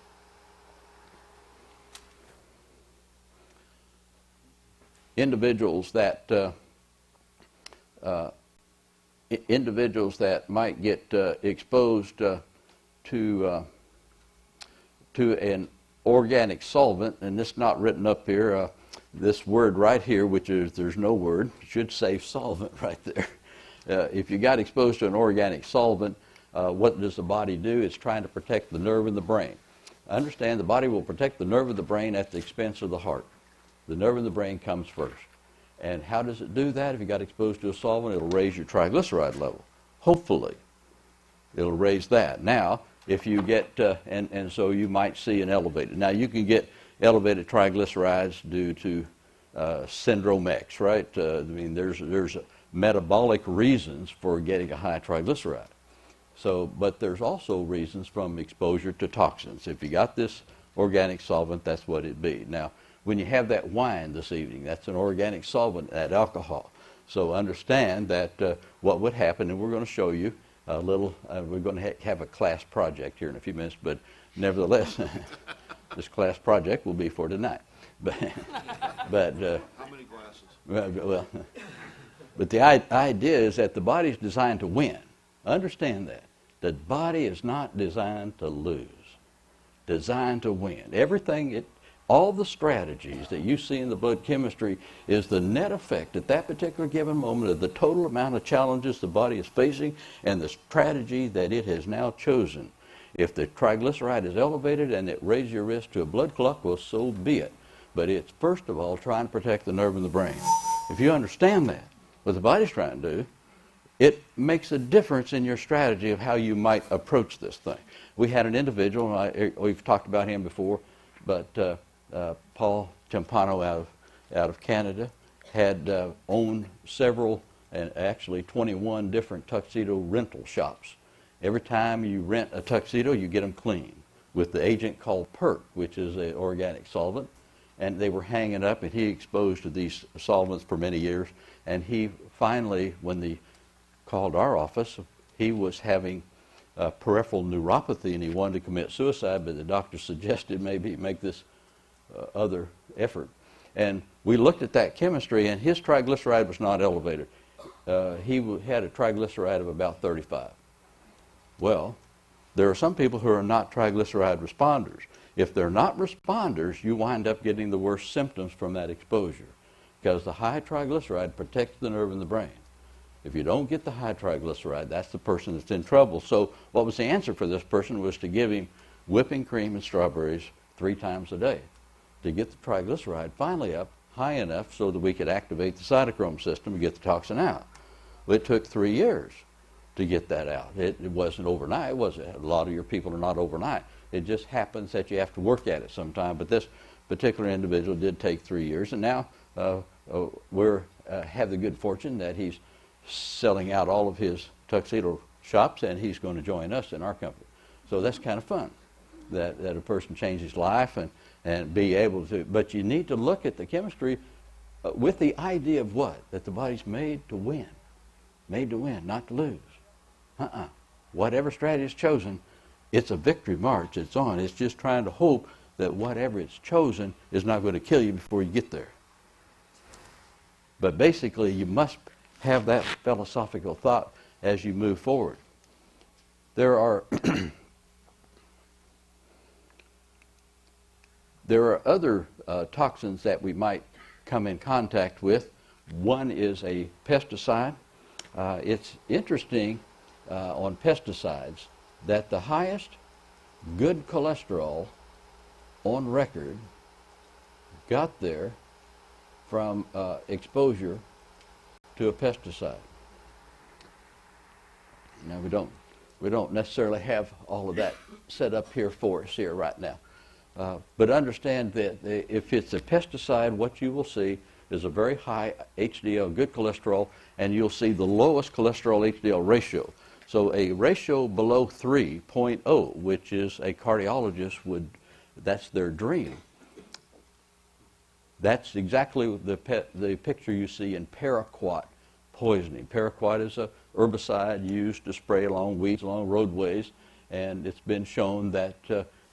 Individuals that individuals that might get exposed to an organic solvent, and this is not written up here, this word right here, which is, there's no word, should say solvent right there. If you got exposed to an organic solvent, what does the body do? It's trying to protect the nerve in the brain. Understand, the body will protect the nerve of the brain at the expense of the heart. The nerve in the brain comes first. And how does it do that? If you got exposed to a solvent, it'll raise your triglyceride level. Hopefully, it'll raise that. Now, if you get, and so you might see an elevated. Now, you can get elevated triglycerides due to syndrome X, right? I mean, there's metabolic reasons for getting a high triglyceride. So, but there's also reasons from exposure to toxins. If you got this organic solvent, that's what it'd be. Now, when you have that wine this evening, that's an organic solvent, that alcohol. So understand that what would happen, and we're going to show you a little, we're going to have a class project here in a few minutes, but nevertheless, this class project will be for tonight. But how many glasses? Well, but the idea is that the body is designed to win. Understand that. The body is not designed to lose. Designed to win. Everything, all the strategies that you see in the blood chemistry is the net effect at that particular given moment of the total amount of challenges the body is facing and the strategy that it has now chosen. If the triglyceride is elevated and it raises your risk to a blood clot, well, so be it. But it's first of all trying to protect the nerve in the brain. If you understand that, what the body's trying to do, it makes a difference in your strategy of how you might approach this thing. We had an individual, we've talked about him before, but Paul Champano out of Canada had owned several, and actually 21 different tuxedo rental shops. Every time you rent a tuxedo, you get them clean with the agent called PERT, which is an organic solvent. And they were hanging up, and he exposed to these solvents for many years. And he finally, when they called our office, he was having peripheral neuropathy, and he wanted to commit suicide, but the doctor suggested maybe make this other effort. And we looked at that chemistry, and his triglyceride was not elevated. He had a triglyceride of about 35. Well, there are some people who are not triglyceride responders. If they're not responders, you wind up getting the worst symptoms from that exposure, because the high triglyceride protects the nerve in the brain. If you don't get the high triglyceride, that's the person that's in trouble. So what was the answer for this person was to give him whipping cream and strawberries 3 times a day to get the triglyceride finally up high enough so that we could activate the cytochrome system and get the toxin out. Well, it took 3 years to get that out. It wasn't overnight, was it? A lot of your people are not overnight. It just happens that you have to work at it sometime. But this particular individual did take 3 years, and now we have the good fortune that he's selling out all of his tuxedo shops, and he's going to join us in our company. So that's kind of fun, that a person change his life and be able to. But you need to look at the chemistry with the idea of what? That the body's made to win. Made to win, not to lose. Whatever strategy is chosen, it's a victory march. It's on. It's just trying to hope that whatever it's chosen is not going to kill you before you get there. But basically, you must have that philosophical thought as you move forward. There are other toxins that we might come in contact with. One is a pesticide. It's interesting on pesticides that the highest good cholesterol on record got there from exposure to a pesticide. Now we don't necessarily have all of that set up here for us here right now, but understand that if it's a pesticide, what you will see is a very high HDL, good cholesterol, and you'll see the lowest cholesterol HDL ratio. So a ratio below 3.0, which is a cardiologist that's their dream. That's exactly the picture you see in paraquat poisoning. Paraquat is a herbicide used to spray along weeds along roadways, and it's been shown that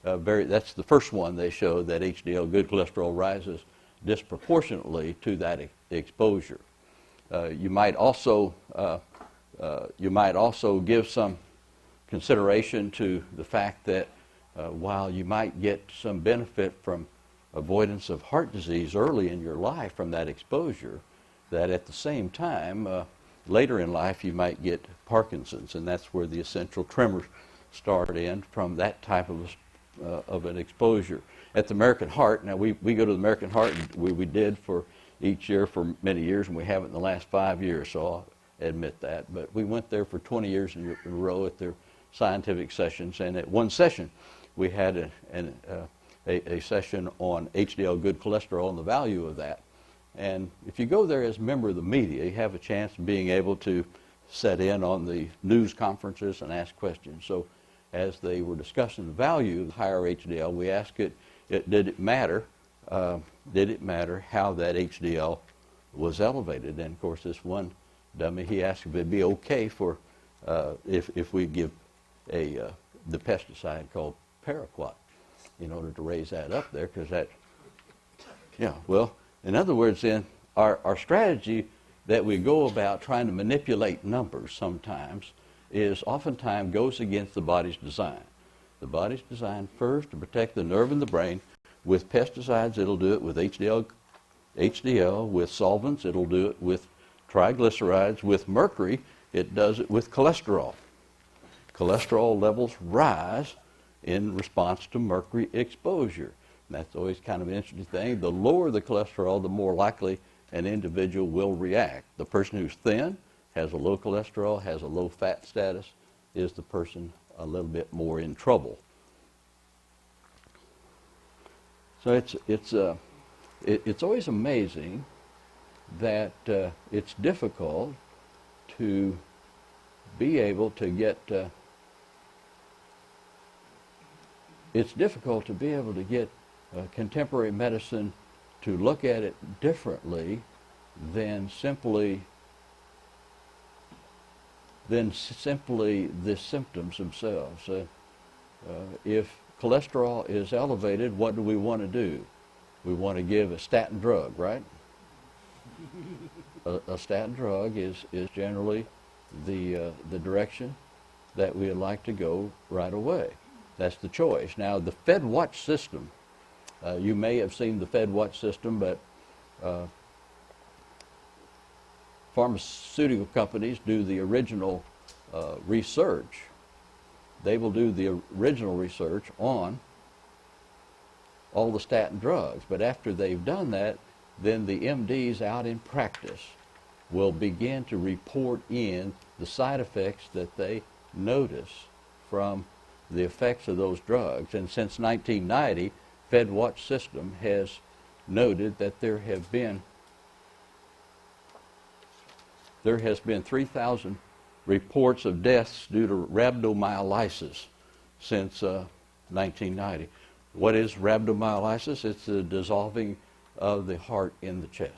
that's the first one they showed that HDL, good cholesterol, rises disproportionately to that exposure. You might also You might also give some consideration to the fact that while you might get some benefit from avoidance of heart disease early in your life from that exposure, that at the same time, later in life, you might get Parkinson's, and that's where the essential tremors start in from that type of an exposure. At the American Heart, now we go to the American Heart, and we did for each year for many years, and we haven't in the last 5 years, so I'll admit that. But we went there for 20 years in a row at their scientific sessions, and at one session, we had a session on HDL good cholesterol and the value of that. And if you go there as a member of the media, you have a chance of being able to set in on the news conferences and ask questions. So as they were discussing the value of higher HDL, we asked did it matter how that HDL was elevated? And of course, this one dummy, he asked if it'd be okay for if we give the pesticide called paraquat in order to raise that up there, because that, well, in other words, then our strategy that we go about trying to manipulate numbers sometimes is oftentimes goes against the body's design. The body's designed first to protect the nerve and the brain. With pesticides, it'll do it with HDL, with solvents, it'll do it with triglycerides, with mercury, it does it with cholesterol. Cholesterol levels rise in response to mercury exposure. And that's always kind of an interesting thing. The lower the cholesterol, the more likely an individual will react. The person who's thin, has a low cholesterol, has a low fat status, is the person a little bit more in trouble. So it's always amazing that it's difficult to be able to get contemporary medicine to look at it differently than simply the symptoms themselves. If cholesterol is elevated, what do we want to do? We want to give a statin drug, right? A statin drug is generally the direction that we would like to go right away. That's the choice. Now, the FedWatch system, you may have seen the FedWatch system, but pharmaceutical companies do the original research. They will do the original research on all the statin drugs. But after they've done that, then the MDs out in practice will begin to report in the side effects that they notice from the effects of those drugs. And since 1990, FedWatch system has noted that there has been 3,000 reports of deaths due to rhabdomyolysis since 1990. What is rhabdomyolysis? It's the dissolving of the heart in the chest.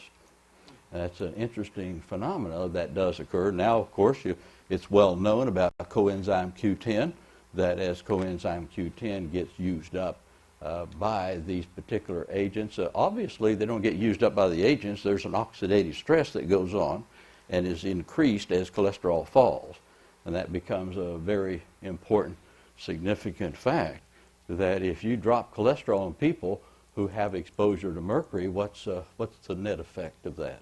That's an interesting phenomenon that does occur. Now, of course, it's well known about coenzyme Q10, that as coenzyme Q10 gets used up by these particular agents, obviously they don't get used up by the agents. There's an oxidative stress that goes on and is increased as cholesterol falls. And that becomes a very important, significant fact, that if you drop cholesterol in people who have exposure to mercury, what's the net effect of that?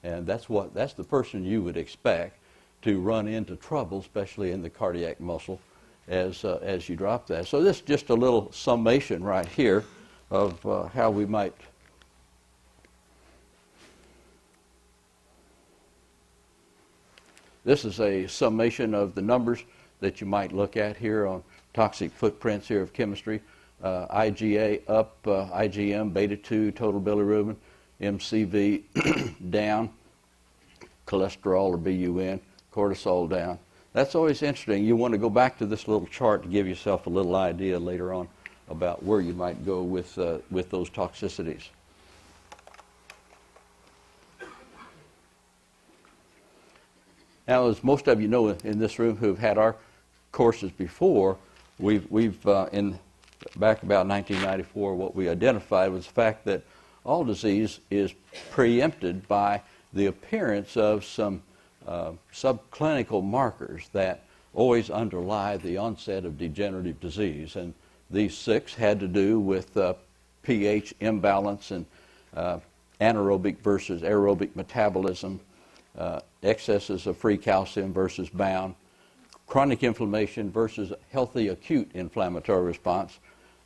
And that's the person you would expect to run into trouble, especially in the cardiac muscle, as you drop that. So this is just a little summation right here of how we might This is a summation of the numbers that you might look at here on toxic footprints here of chemistry. IgA up, IgM, beta 2, total bilirubin, MCV down, cholesterol or BUN, cortisol down. That's always interesting. You want to go back to this little chart to give yourself a little idea later on about where you might go with those toxicities. Now, as most of you know in this room who've had our courses before, we've back about 1994, what we identified was the fact that all disease is preempted by the appearance of some subclinical markers that always underlie the onset of degenerative disease. And these 6 had to do with pH imbalance and anaerobic versus aerobic metabolism, excesses of free calcium versus bound, chronic inflammation versus healthy acute inflammatory response,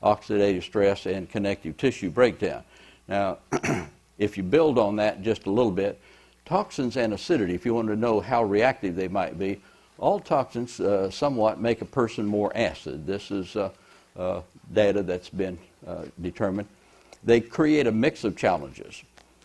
oxidative stress, and connective tissue breakdown. Now, if you build on that just a little bit, toxins and acidity, if you want to know how reactive they might be, all toxins somewhat make a person more acid. This is data that's been determined. They create a mix of challenges,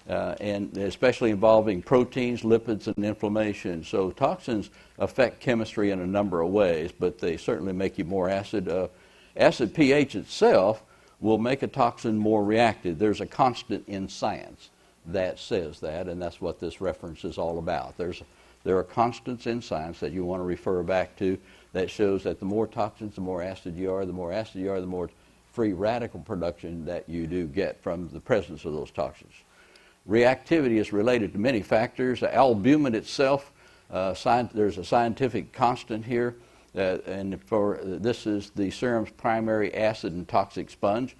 and especially involving proteins, lipids, and inflammation. So toxins affect chemistry in a number of ways, but they certainly make you more acid. Acid pH itself will make a toxin more reactive. There's a constant in science that says that, and that's what this reference is all about. There are constants in science that you want to refer back to that shows that the more toxins, the more acid you are, the more acid you are, the more free radical production that you do get from the presence of those toxins. Reactivity is related to many factors. Albumin itself, there's a scientific constant here, and this is the serum's primary acid and toxic sponge.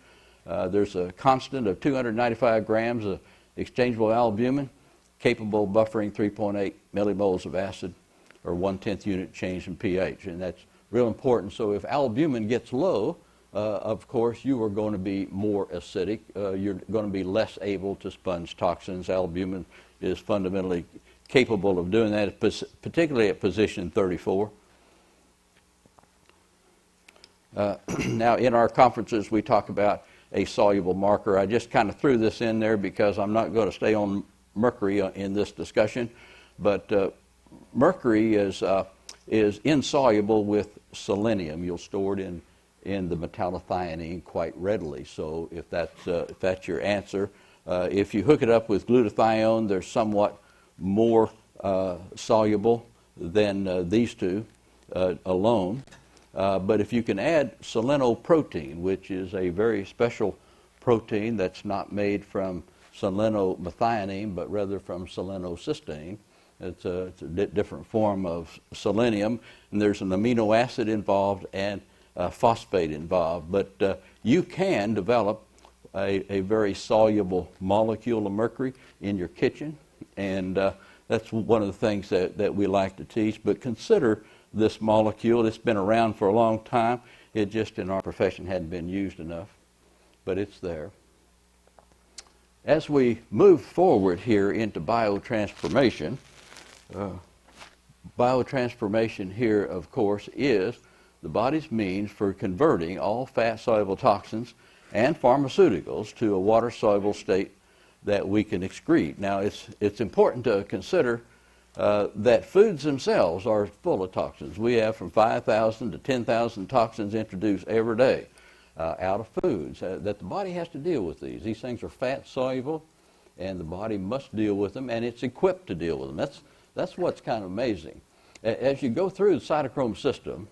There's a constant of 295 grams of exchangeable albumin, capable of buffering 3.8 millimoles of acid, or 1/10 unit change in pH, and that's real important. So if albumin gets low, of course, you are going to be more acidic. You're going to be less able to sponge toxins. Albumin is fundamentally capable of doing that, particularly at position 34. Now, in our conferences, we talk about a soluble marker. I just kind of threw this in there because I'm not going to stay on mercury in this discussion, but mercury is insoluble with selenium. You'll store it in the metallothionein quite readily. So if that's your answer, if you hook it up with glutathione, they're somewhat more soluble than these two alone. But if you can add selenoprotein, which is a very special protein that's not made from selenomethionine, but rather from selenocysteine, it's a different form of selenium, and there's an amino acid involved and phosphate involved. But you can develop a very soluble molecule of mercury in your kitchen, and that's one of the things that we like to teach. But consider this molecule. It's been around for a long time. It just in our profession hadn't been used enough, but it's there. As we move forward here into biotransformation, biotransformation here, of course, is the body's means for converting all fat-soluble toxins and pharmaceuticals to a water-soluble state that we can excrete. Now, it's important to consider that foods themselves are full of toxins. We have from 5,000 to 10,000 toxins introduced every day out of foods that the body has to deal with these. These things are fat-soluble, and the body must deal with them, and it's equipped to deal with them. That's what's kind of amazing. As you go through the cytochrome system,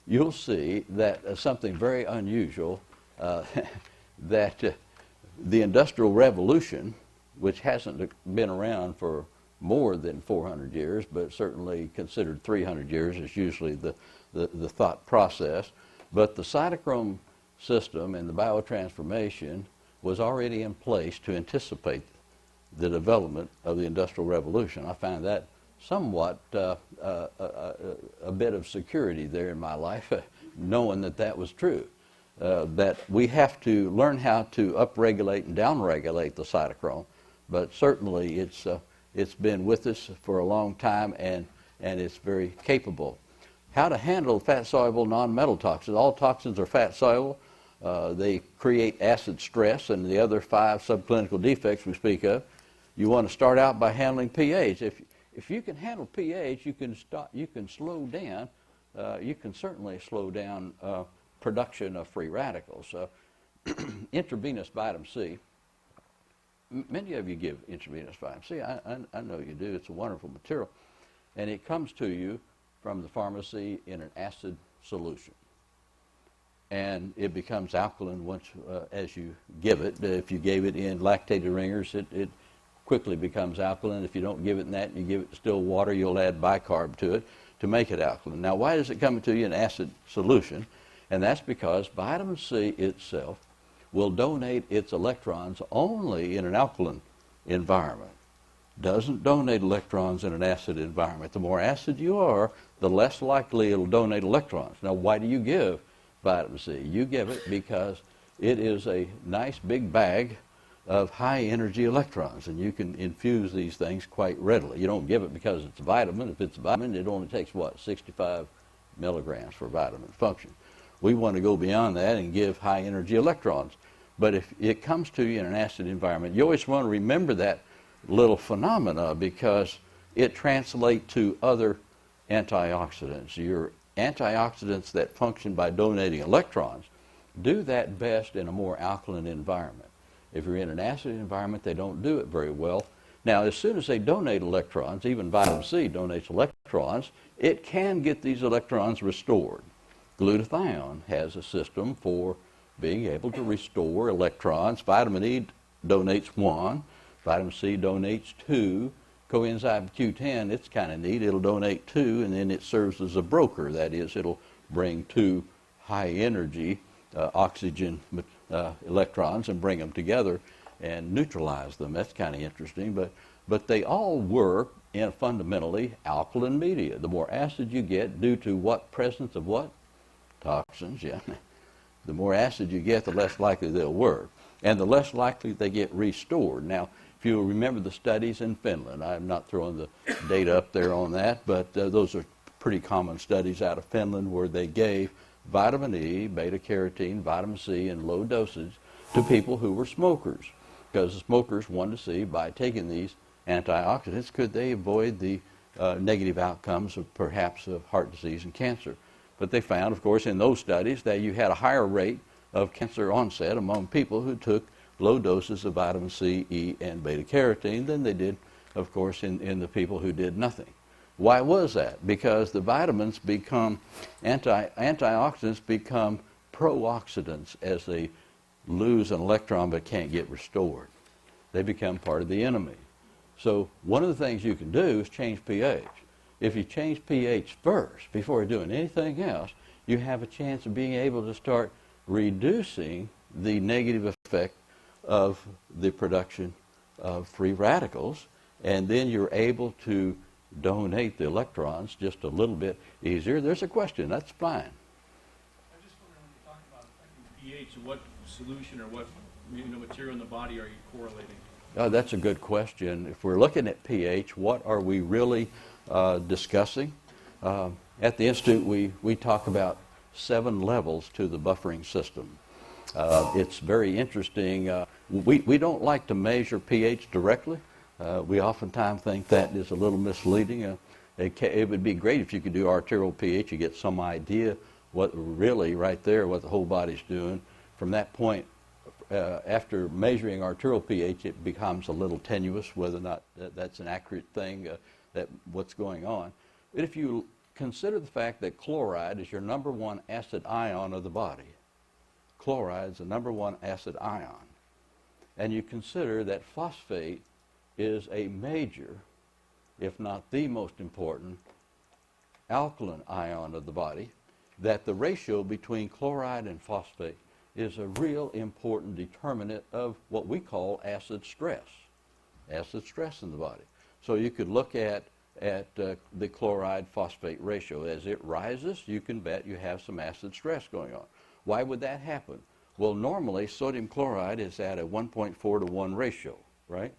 you'll see that something very unusual, that the Industrial Revolution, which hasn't been around for more than 400 years, but certainly considered 300 years is usually the thought process. But the cytochrome system and the biotransformation was already in place to anticipate the development of the Industrial Revolution. I find that somewhat a bit of security there in my life, knowing that was true. That we have to learn how to upregulate and downregulate the cytochrome, but certainly it's been with us for a long time, and it's very capable. How to handle fat-soluble non-metal toxins. All toxins are fat-soluble. They create acid stress and the other 5 subclinical defects we speak of. You want to start out by handling pH. If you can handle pH, you can slow down. You can certainly slow down production of free radicals. Intravenous vitamin C. Many of you give intravenous vitamin C. I know you do. It's a wonderful material. And it comes to you from the pharmacy in an acid solution. And it becomes alkaline once as you give it. If you gave it in lactated ringers, it quickly becomes alkaline. If you don't give it that and you give it still water, you'll add bicarb to it to make it alkaline. Now, why does it come to you in acid solution? And that's because vitamin C itself will donate its electrons only in an alkaline environment. Doesn't donate electrons in an acid environment. The more acid you are, the less likely it'll donate electrons. Now, why do you give vitamin C? You give it because it is a nice big bag of high energy electrons, and you can infuse these things quite readily. You don't give it because it's a vitamin. If it's a vitamin, it only takes, what, 65 milligrams for vitamin function. We want to go beyond that and give high energy electrons. But if it comes to you in an acid environment, you always want to remember that little phenomena because it translates to other antioxidants. Your antioxidants that function by donating electrons do that best in a more alkaline environment. If you're in an acid environment, they don't do it very well. Now, as soon as they donate electrons, even vitamin C donates electrons, it can get these electrons restored. Glutathione has a system for being able to restore electrons. Vitamin E donates 1, vitamin C donates 2, coenzyme Q10, it's kind of neat, it'll donate 2, and then it serves as a broker. That is, it'll bring 2 high energy oxygen electrons and bring them together and neutralize them. That's kind of interesting, but they all work in a fundamentally alkaline media. The more acid you get due to what presence of what? Toxins, yeah. The more acid you get, the less likely they'll work, and the less likely they get restored. Now, if you remember the studies in Finland, I'm not throwing the data up there on that, but those are pretty common studies out of Finland where they gave vitamin E, beta-carotene, vitamin C in low dosage to people who were smokers, because the smokers wanted to see, by taking these antioxidants, could they avoid the negative outcomes of perhaps of heart disease and cancer. But they found, of course, in those studies that you had a higher rate of cancer onset among people who took low doses of vitamin C, E, and beta-carotene than they did, of course, in the people who did nothing. Why was that? Because the vitamins become, antioxidants become pro-oxidants as they lose an electron but can't get restored. They become part of the enemy. So one of the things you can do is change pH. If you change pH first, before doing anything else, you have a chance of being able to start reducing the negative effect of the production of free radicals, and then you're able to donate the electrons just a little bit easier. There's a question, that's fine. I just wonder, when you talk about affecting pH, what solution or what material in the body are you correlating? Oh, that's a good question. If we're looking at pH, what are we really discussing? At the Institute, we talk about 7 levels to the buffering system. It's very interesting. We don't like to measure pH directly. We oftentimes think that is a little misleading. It would be great if you could do arterial pH. You get some idea what really right there, what the whole body's doing. From that point, after measuring arterial pH, it becomes a little tenuous whether or not that's an accurate thing, that what's going on. But if you consider the fact that chloride is your number 1 acid ion of the body, chloride is the number 1 acid ion, and you consider that phosphate is a major, if not the most important, alkaline ion of the body, that the ratio between chloride and phosphate is a real important determinant of what we call acid stress in the body. So you could look at the chloride phosphate ratio. As it rises, you can bet you have some acid stress going on. Why would that happen? Well, normally sodium chloride is at a 1.4 to 1 ratio, right?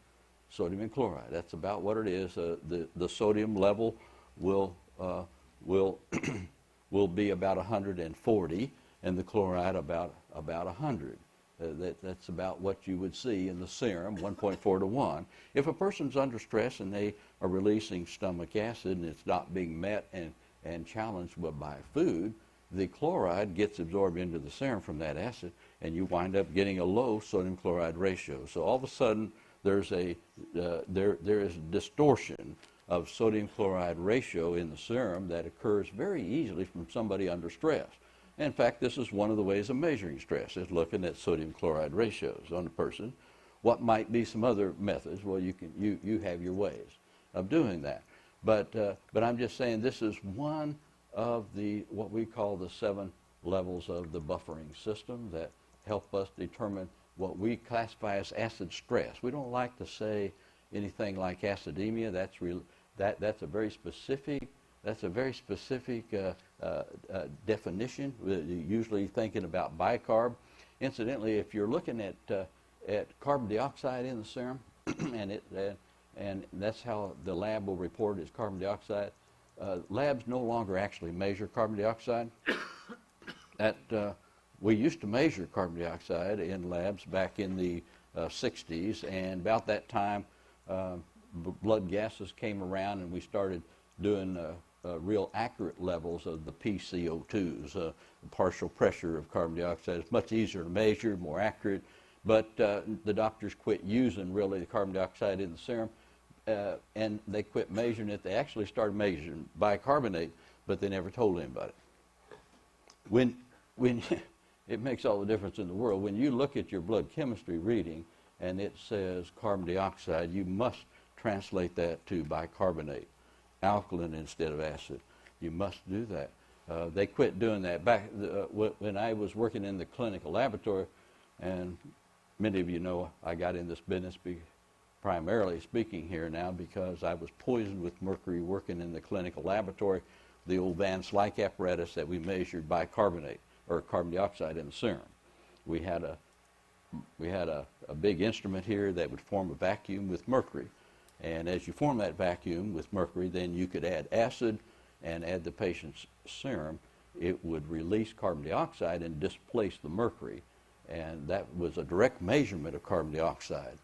Sodium and chloride, that's about what it is. The sodium level will be about 140, and the chloride about 100. That's about what you would see in the serum, 1.4 to 1. If a person's under stress and they are releasing stomach acid and it's not being met and challenged by food, the chloride gets absorbed into the serum from that acid, and you wind up getting a low sodium chloride ratio. So all of a sudden, there is distortion of sodium chloride ratio in the serum that occurs very easily from somebody under stress. In fact, this is one of the ways of measuring stress, is looking at sodium chloride ratios on a person. what might be some other methods? Well, you have your ways of doing that. But I'm just saying this is one of what we call the 7 levels of the buffering system that help us determine what we classify as acid stress. We don't like to say anything like acidemia. That's a very specific definition. Usually thinking about bicarb. Incidentally, if you're looking at carbon dioxide in the serum, and that's how the lab will report it as carbon dioxide. Labs no longer actually measure carbon dioxide. We used to measure carbon dioxide in labs back in the 60s, and about that time, blood gases came around, and we started doing real accurate levels of the PCO2s, the partial pressure of carbon dioxide. It's much easier to measure, more accurate, but the doctors quit using really the carbon dioxide in the serum, and they quit measuring it. They actually started measuring bicarbonate, but they never told anybody. When it makes all the difference in the world. When you look at your blood chemistry reading and it says carbon dioxide, you must translate that to bicarbonate, alkaline instead of acid. You must do that. They quit doing that. Back when I was working in the clinical laboratory, and many of you know I got in this business primarily speaking here now because I was poisoned with mercury working in the clinical laboratory, the old Van Slyke apparatus that we measured bicarbonate or carbon dioxide in the serum. We had a big instrument here that would form a vacuum with mercury, and as you form that vacuum with mercury, then you could add acid and add the patient's serum. It would release carbon dioxide and displace the mercury, and that was a direct measurement of carbon dioxide.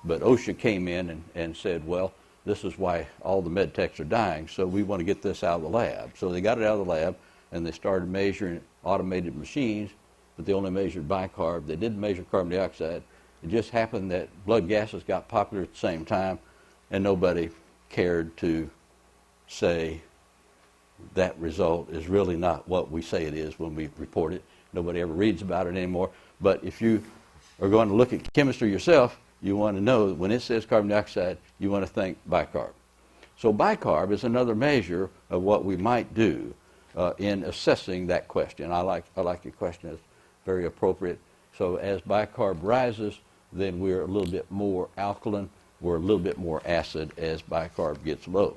But OSHA came in and said, well, this is why all the med techs are dying, so we want to get this out of the lab. So they got it out of the lab, and they started measuring automated machines, but they only measured bicarb. They didn't measure carbon dioxide. It just happened that blood gases got popular at the same time, and nobody cared to say that result is really not what we say it is when we report it. Nobody ever reads about it anymore. But if you are going to look at chemistry yourself, you want to know that when it says carbon dioxide, you want to think bicarb. So bicarb is another measure of what we might do in assessing that question. I like your question. It's very appropriate. So as bicarb rises, then we're a little bit more alkaline. We're a little bit more acid as bicarb gets low.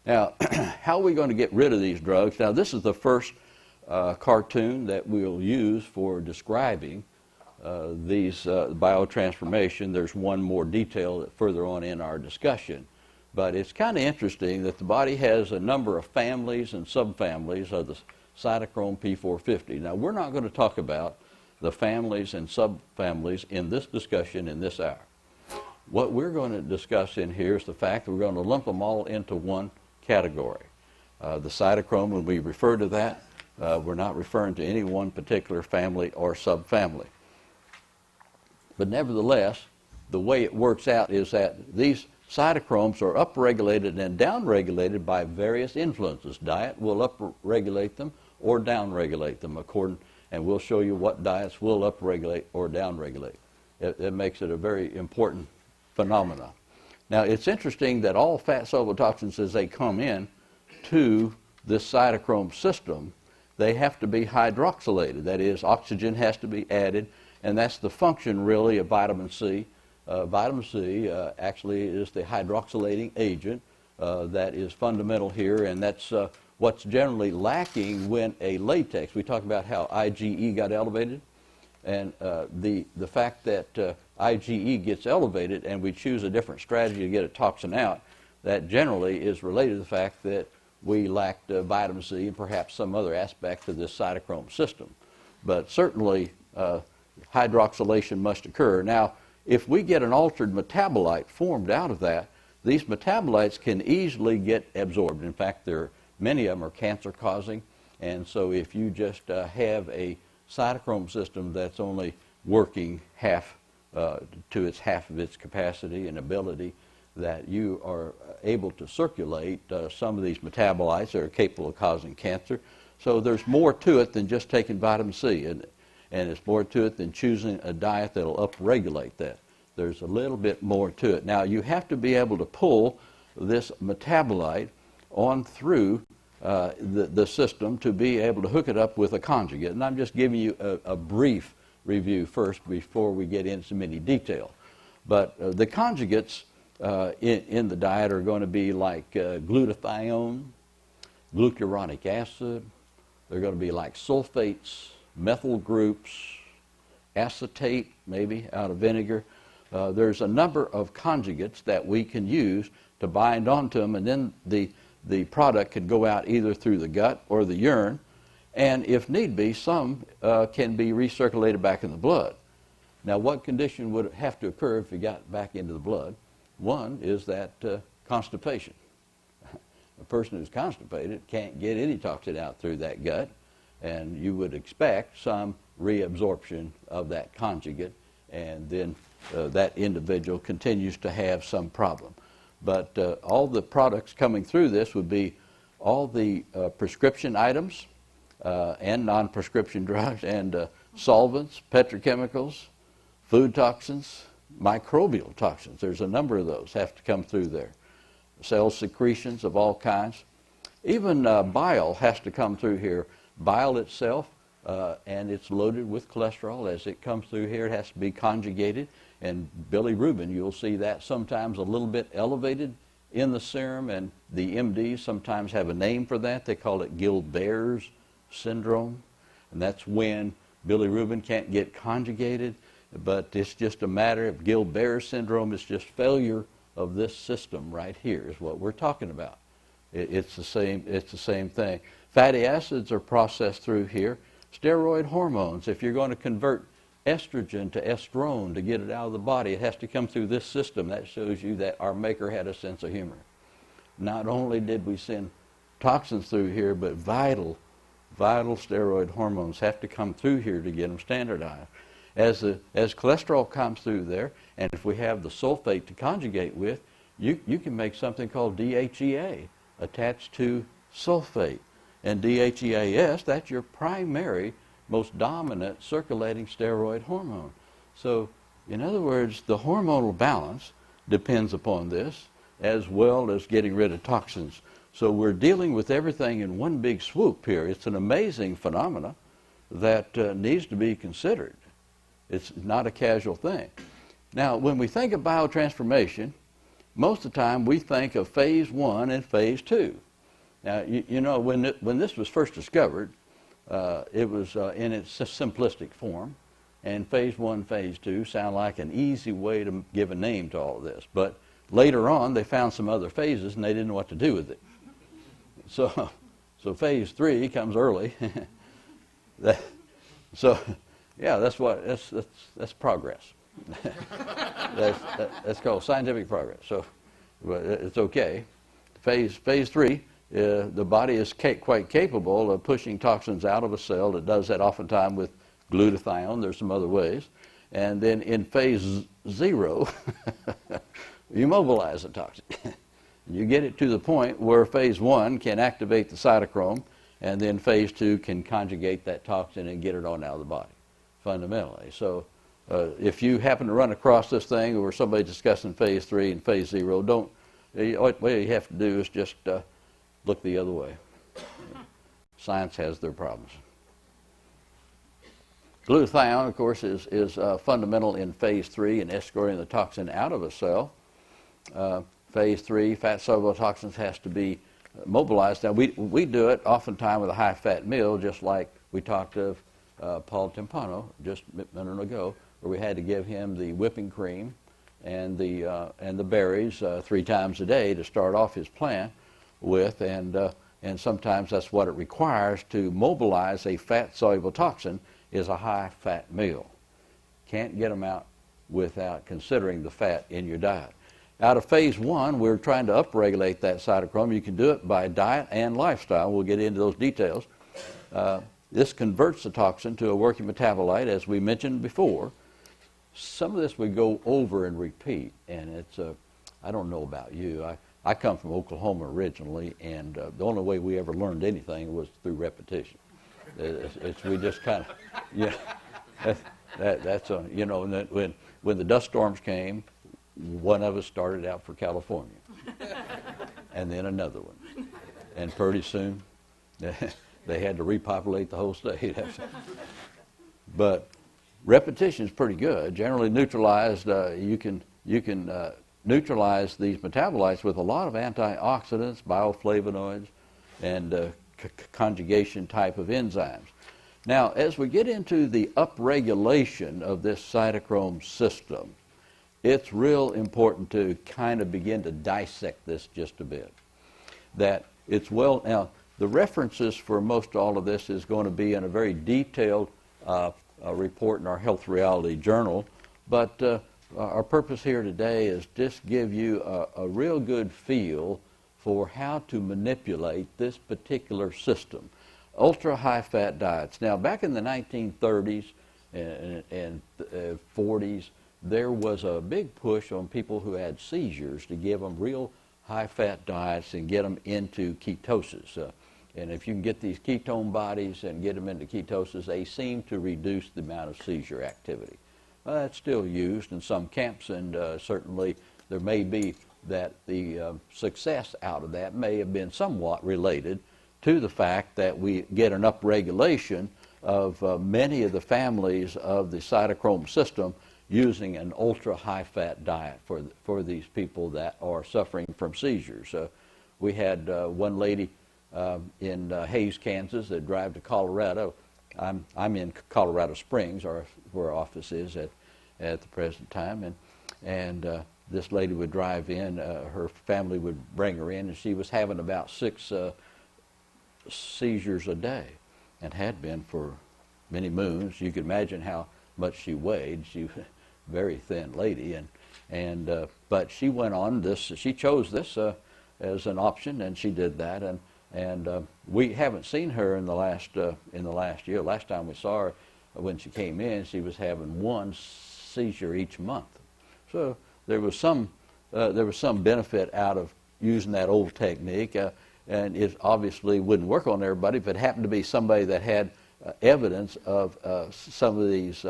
Now, how are we going to get rid of these drugs? Now, this is the first cartoon that we'll use for describing these biotransformation. There's one more detail further on in our discussion. But it's kind of interesting that the body has a number of families and subfamilies of the cytochrome P450. Now, we're not going to talk about the families and subfamilies in this discussion in this hour. What we're going to discuss in here is the fact that we're going to lump them all into one category. The cytochrome, when we refer to that, we're not referring to any one particular family or subfamily. But nevertheless, the way it works out is that these cytochromes are upregulated and downregulated by various influences. Diet will upregulate them or downregulate them according, and we'll show you what diets will upregulate or downregulate. It makes it a very important phenomenon. Now, it's interesting that all fat-soluble toxins, as they come in to this cytochrome system, they have to be hydroxylated. That is, oxygen has to be added, and that's the function, really, of vitamin C. Vitamin C actually is the hydroxylating agent that is fundamental here, and that's what's generally lacking when a latex. We talk about how IgE got elevated, and the fact that IgE gets elevated and we choose a different strategy to get a toxin out, that generally is related to the fact that we lacked vitamin C and perhaps some other aspect of this cytochrome system. But certainly hydroxylation must occur. Now, if we get an altered metabolite formed out of that, these metabolites can easily get absorbed. In fact, many of them are cancer-causing, and so if you just have a cytochrome system that's only working half of its capacity and ability, that you are able to circulate some of these metabolites that are capable of causing cancer. So there's more to it than just taking vitamin C, and it's more to it than choosing a diet that'll upregulate that. There's a little bit more to it. Now, you have to be able to pull this metabolite on through the system to be able to hook it up with a conjugate. And I'm just giving you a brief review first before we get into many detail. But the conjugates in the diet are going to be like glutathione, glucuronic acid. They're going to be like sulfates, methyl groups, acetate maybe out of vinegar. There's a number of conjugates that we can use to bind onto them, and then the product can go out either through the gut or the urine, and if need be, some can be recirculated back in the blood. Now, what condition would have to occur if it got back into the blood? One is that constipation. A person who's constipated can't get any toxin out through that gut, and you would expect some reabsorption of that conjugate, and then that individual continues to have some problem. But all the products coming through this would be all the prescription items and non-prescription drugs and solvents, petrochemicals, food toxins, microbial toxins. There's a number of those have to come through there. Cell secretions of all kinds. Even bile has to come through here. Bile itself, and it's loaded with cholesterol. As it comes through here, it has to be conjugated. And bilirubin, you'll see that sometimes a little bit elevated in the serum, and the MDs sometimes have a name for that. They call it Gilbert's syndrome, and that's when bilirubin can't get conjugated, but it's just a matter of Gilbert's syndrome. It's just failure of this system right here is what we're talking about. It's the same thing. Fatty acids are processed through here. Steroid hormones, if you're going to convert estrogen to estrone to get it out of the body, it has to come through this system. That shows you that our Maker had a sense of humor. Not only did we send toxins through here, but vital steroid hormones have to come through here to get them standardized. As cholesterol comes through there, and if we have the sulfate to conjugate with, you can make something called DHEA attached to sulfate. And DHEAS, that's your primary, most dominant circulating steroid hormone. So, in other words, the hormonal balance depends upon this, as well as getting rid of toxins. So we're dealing with everything in one big swoop here. It's an amazing phenomena that needs to be considered. It's not a casual thing. Now, when we think of biotransformation, most of the time we think of phase 1 and phase 2. Now, you know, when this was first discovered, it was in its simplistic form, and phase 1, phase 2 sound like an easy way to give a name to all of this. But later on, they found some other phases, and they didn't know what to do with it. So phase 3 comes early. Yeah, that's progress. that's called scientific progress. So, but it's okay. Phase 3. The body is quite capable of pushing toxins out of a cell. It does that oftentimes with glutathione. There's some other ways. And then in phase 0, you mobilize the toxin. You get it to the point where phase 1 can activate the cytochrome, and then phase 2 can conjugate that toxin and get it on out of the body, fundamentally. So if you happen to run across this thing or somebody discussing phase 3 and phase 0, what you have to do is just look the other way. Science has their problems. Glutathione, of course, is fundamental in phase 3 in escorting the toxin out of a cell. Phase 3, fat-soluble toxins has to be mobilized. Now, we do it oftentimes with a high-fat meal, just like we talked of Paul Timpano just a minute ago, where we had to give him the whipping cream and the berries 3 times a day to start off his plan with, and sometimes that's what it requires to mobilize a fat-soluble toxin is a high-fat meal. Can't get them out without considering the fat in your diet. Out of phase 1, we're trying to upregulate that cytochrome. You can do it by diet and lifestyle. We'll get into those details. This converts the toxin to a working metabolite, as we mentioned before. Some of this we go over and repeat, and it's I don't know about you. I come from Oklahoma originally, and the only way we ever learned anything was through repetition. We just kind of, yeah, that's a, you know, when the dust storms came, one of us started out for California, and then another one, and pretty soon they had to repopulate the whole state. But repetition is pretty good. Generally neutralized, you can neutralize these metabolites with a lot of antioxidants, bioflavonoids, and conjugation type of enzymes. Now, as we get into the upregulation of this cytochrome system, it's real important to kind of begin to dissect this just a bit. That it's now, the references for most all of this is going to be in a very detailed report in our Health Reality Journal, but our purpose here today is just give you a real good feel for how to manipulate this particular system. Ultra-high-fat diets. Now, back in the 1930s and 40s, there was a big push on people who had seizures to give them real high-fat diets and get them into ketosis. And if you can get these ketone bodies and get them into ketosis, they seem to reduce the amount of seizure activity. That's still used in some camps, and certainly there may be that the success out of that may have been somewhat related to the fact that we get an upregulation of many of the families of the cytochrome system using an ultra-high-fat diet for these people that are suffering from seizures. We had one lady in Hays, Kansas, that drive to Colorado. I'm in Colorado Springs, where our office is at the present time, and this lady would drive in. Her family would bring her in, and she was having about 6 seizures a day, and had been for many moons. You could imagine how much she weighed. She was a very thin lady, but she went on this. She chose this as an option, and she did that. And we haven't seen her in the last year. Last time we saw her, when she came in, she was having 1 seizure each month. So there was some benefit out of using that old technique, and it obviously wouldn't work on everybody. If it happened to be somebody that had evidence of some of these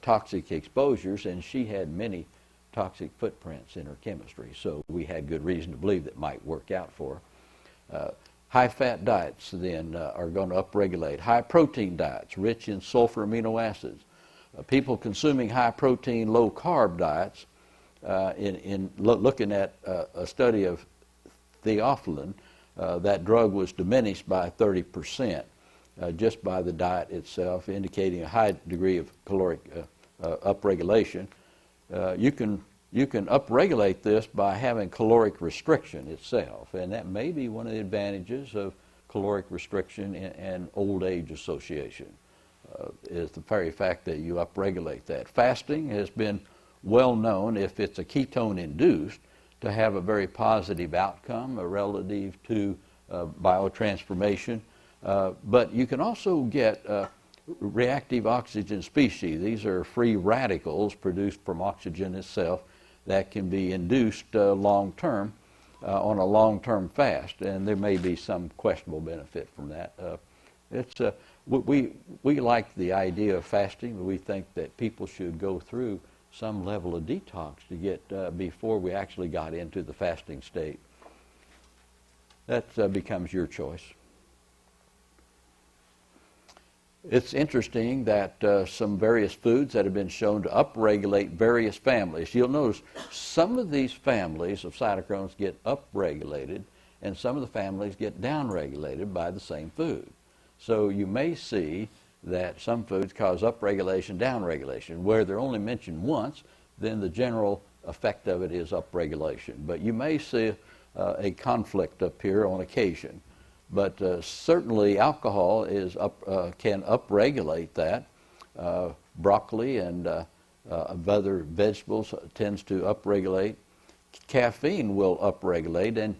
toxic exposures, and she had many toxic footprints in her chemistry, so we had good reason to believe that might work out for her. High-fat diets then are going to upregulate. High-protein diets, rich in sulfur amino acids. People consuming high-protein, low-carb diets, looking at a study of theophylline, that drug was diminished by 30% just by the diet itself, indicating a high degree of caloric upregulation. You can upregulate this by having caloric restriction itself, and that may be one of the advantages of caloric restriction and old age association, is the very fact that you upregulate that. Fasting has been well known, if it's a ketone induced, to have a very positive outcome relative to biotransformation. But you can also get reactive oxygen species. These are free radicals produced from oxygen itself that can be induced long-term on a long-term fast, and there may be some questionable benefit from that. We like the idea of fasting, but we think that people should go through some level of detox to get before we actually got into the fasting state. That becomes your choice. It's interesting that some various foods that have been shown to upregulate various families. You'll notice some of these families of cytochromes get upregulated, and some of the families get downregulated by the same food. So you may see that some foods cause upregulation, downregulation. Where they're only mentioned once, then the general effect of it is upregulation. But you may see a conflict up here on occasion. But certainly alcohol can upregulate that. Broccoli and other vegetables tends to upregulate. Caffeine will upregulate, and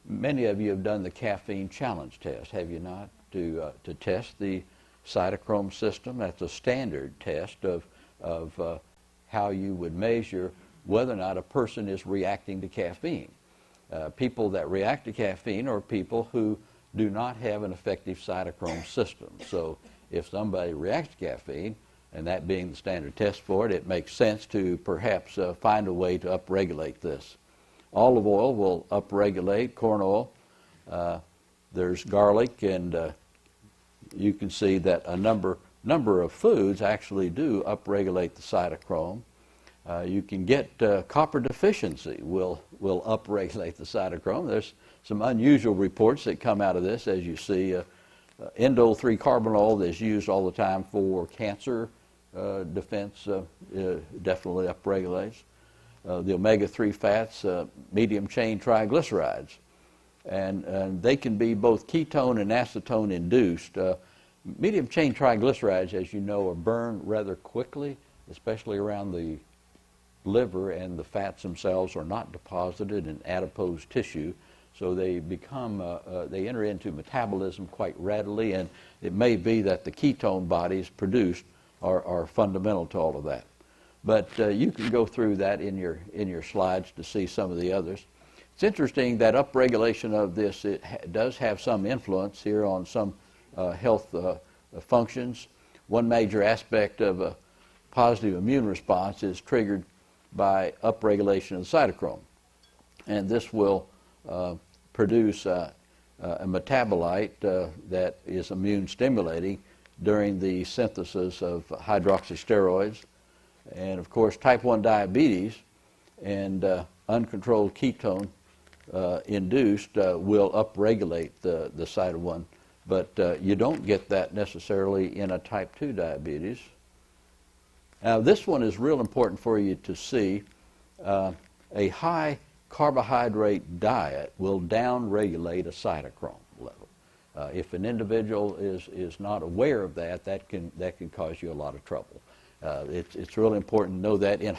many of you have done the caffeine challenge test, have you not? To test the cytochrome system. That's a standard test of how you would measure whether or not a person is reacting to caffeine. People that react to caffeine are people who do not have an effective cytochrome system. So if somebody reacts to caffeine, and that being the standard test for it, it makes sense to perhaps find a way to upregulate this. Olive oil will upregulate, corn oil. There's garlic, and you can see that a number of foods actually do upregulate the cytochrome. You can get copper deficiency will upregulate the cytochrome. There's some unusual reports that come out of this, as you see. Indole 3-carbinol that's used all the time for cancer defense definitely upregulates. The omega-3 fats, medium-chain triglycerides. And they can be both ketone and acetone induced. Medium-chain triglycerides, as you know, are burned rather quickly, especially around the liver, and the fats themselves are not deposited in adipose tissue. So they become, they enter into metabolism quite readily, and it may be that the ketone bodies produced are fundamental to all of that. But you can go through that in your slides to see some of the others. It's interesting that upregulation of this, does have some influence here on some health functions. One major aspect of a positive immune response is triggered by upregulation of the cytochrome. And this will produce a metabolite that is immune stimulating during the synthesis of hydroxysteroids. And of course, type 1 diabetes and uncontrolled ketone induced will upregulate the cyto-1, but you don't get that necessarily in a type 2 diabetes. Now, this one is real important for you to see. A high carbohydrate diet will downregulate a cytochrome level. If an individual is not aware of that, that can cause you a lot of trouble. It's really important to know that. In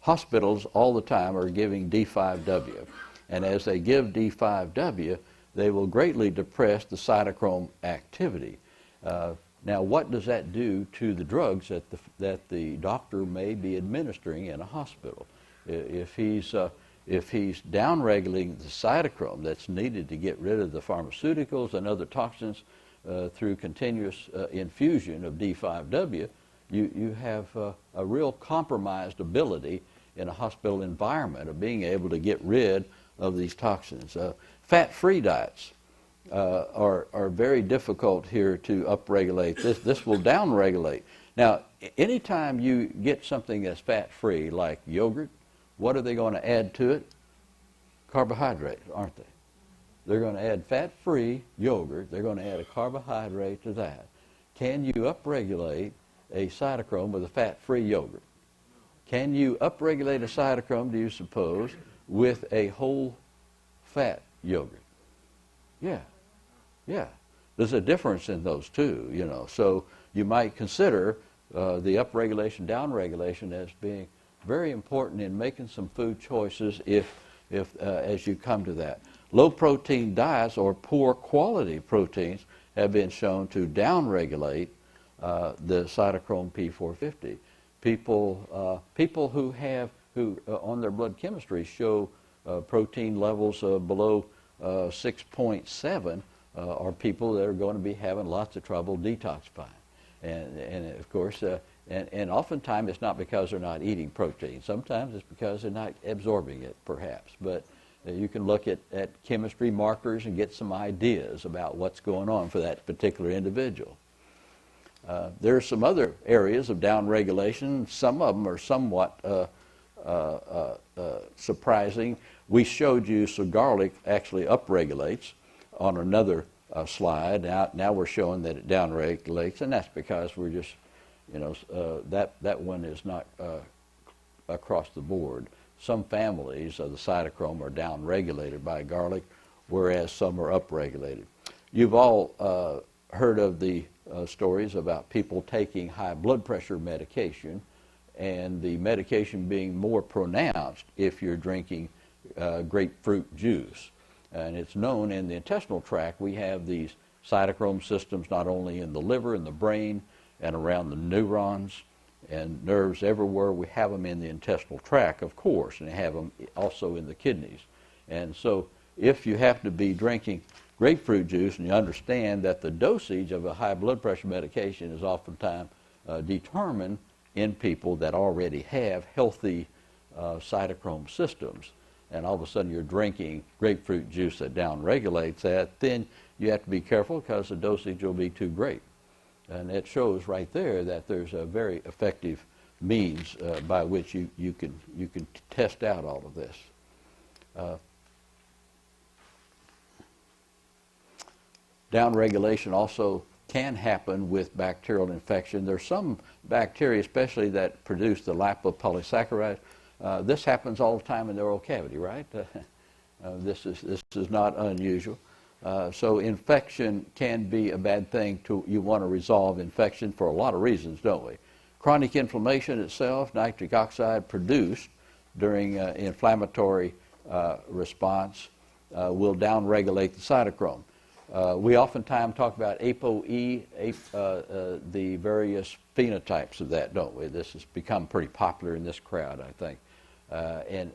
hospitals all the time are giving D5W, and as they give D5W, they will greatly depress the cytochrome activity. Now, what does that do to the drugs that the doctor may be administering in a hospital? If he's downregulating the cytochrome that's needed to get rid of the pharmaceuticals and other toxins through continuous infusion of D5W, you have a real compromised ability in a hospital environment of being able to get rid of these toxins. Fat-free diets are very difficult here to upregulate. This will downregulate. Now, anytime you get something that's fat-free, like yogurt, what are they going to add to it? Carbohydrates, aren't they? They're going to add fat-free yogurt. They're going to add a carbohydrate to that. Can you upregulate a cytochrome with a fat-free yogurt? Can you upregulate a cytochrome, do you suppose, with a whole fat yogurt? Yeah. There's a difference in those two, you know. So you might consider the upregulation, downregulation as being very important in making some food choices if as you come to that. Low protein diets or poor quality proteins have been shown to downregulate the cytochrome P450. People who on their blood chemistry show protein levels below 6.7 are people that are going to be having lots of trouble detoxifying. And of course, and oftentimes it's not because they're not eating protein. Sometimes it's because they're not absorbing it, perhaps. But you can look at chemistry markers and get some ideas about what's going on for that particular individual. There are some other areas of downregulation. Some of them are somewhat surprising. We showed you so garlic actually upregulates on another slide. Now we're showing that it downregulates, and that's because we're just, that one is not across the board. Some families of the cytochrome are downregulated by garlic, whereas some are upregulated. You've all heard of the stories about people taking high blood pressure medication, and the medication being more pronounced if you're drinking grapefruit juice. And it's known in the intestinal tract we have these cytochrome systems not only in the liver and the brain and around the neurons and nerves everywhere. We have them in the intestinal tract, of course, and have them also in the kidneys. And so if you happen to be drinking grapefruit juice and you understand that the dosage of a high blood pressure medication is oftentimes determined in people that already have healthy cytochrome systems, and all of a sudden you're drinking grapefruit juice that downregulates that, then you have to be careful because the dosage will be too great. And it shows right there that there's a very effective means by which you can test out all of this. Downregulation also can happen with bacterial infection. There's some bacteria especially that produce the lipopolysaccharide. This happens all the time in the oral cavity, right? This is not unusual. So infection can be a bad thing. You want to resolve infection for a lot of reasons, don't we? Chronic inflammation itself, nitric oxide produced during inflammatory response will downregulate the cytochrome. We oftentimes talk about ApoE, the various phenotypes of that, don't we? This has become pretty popular in this crowd, I think, and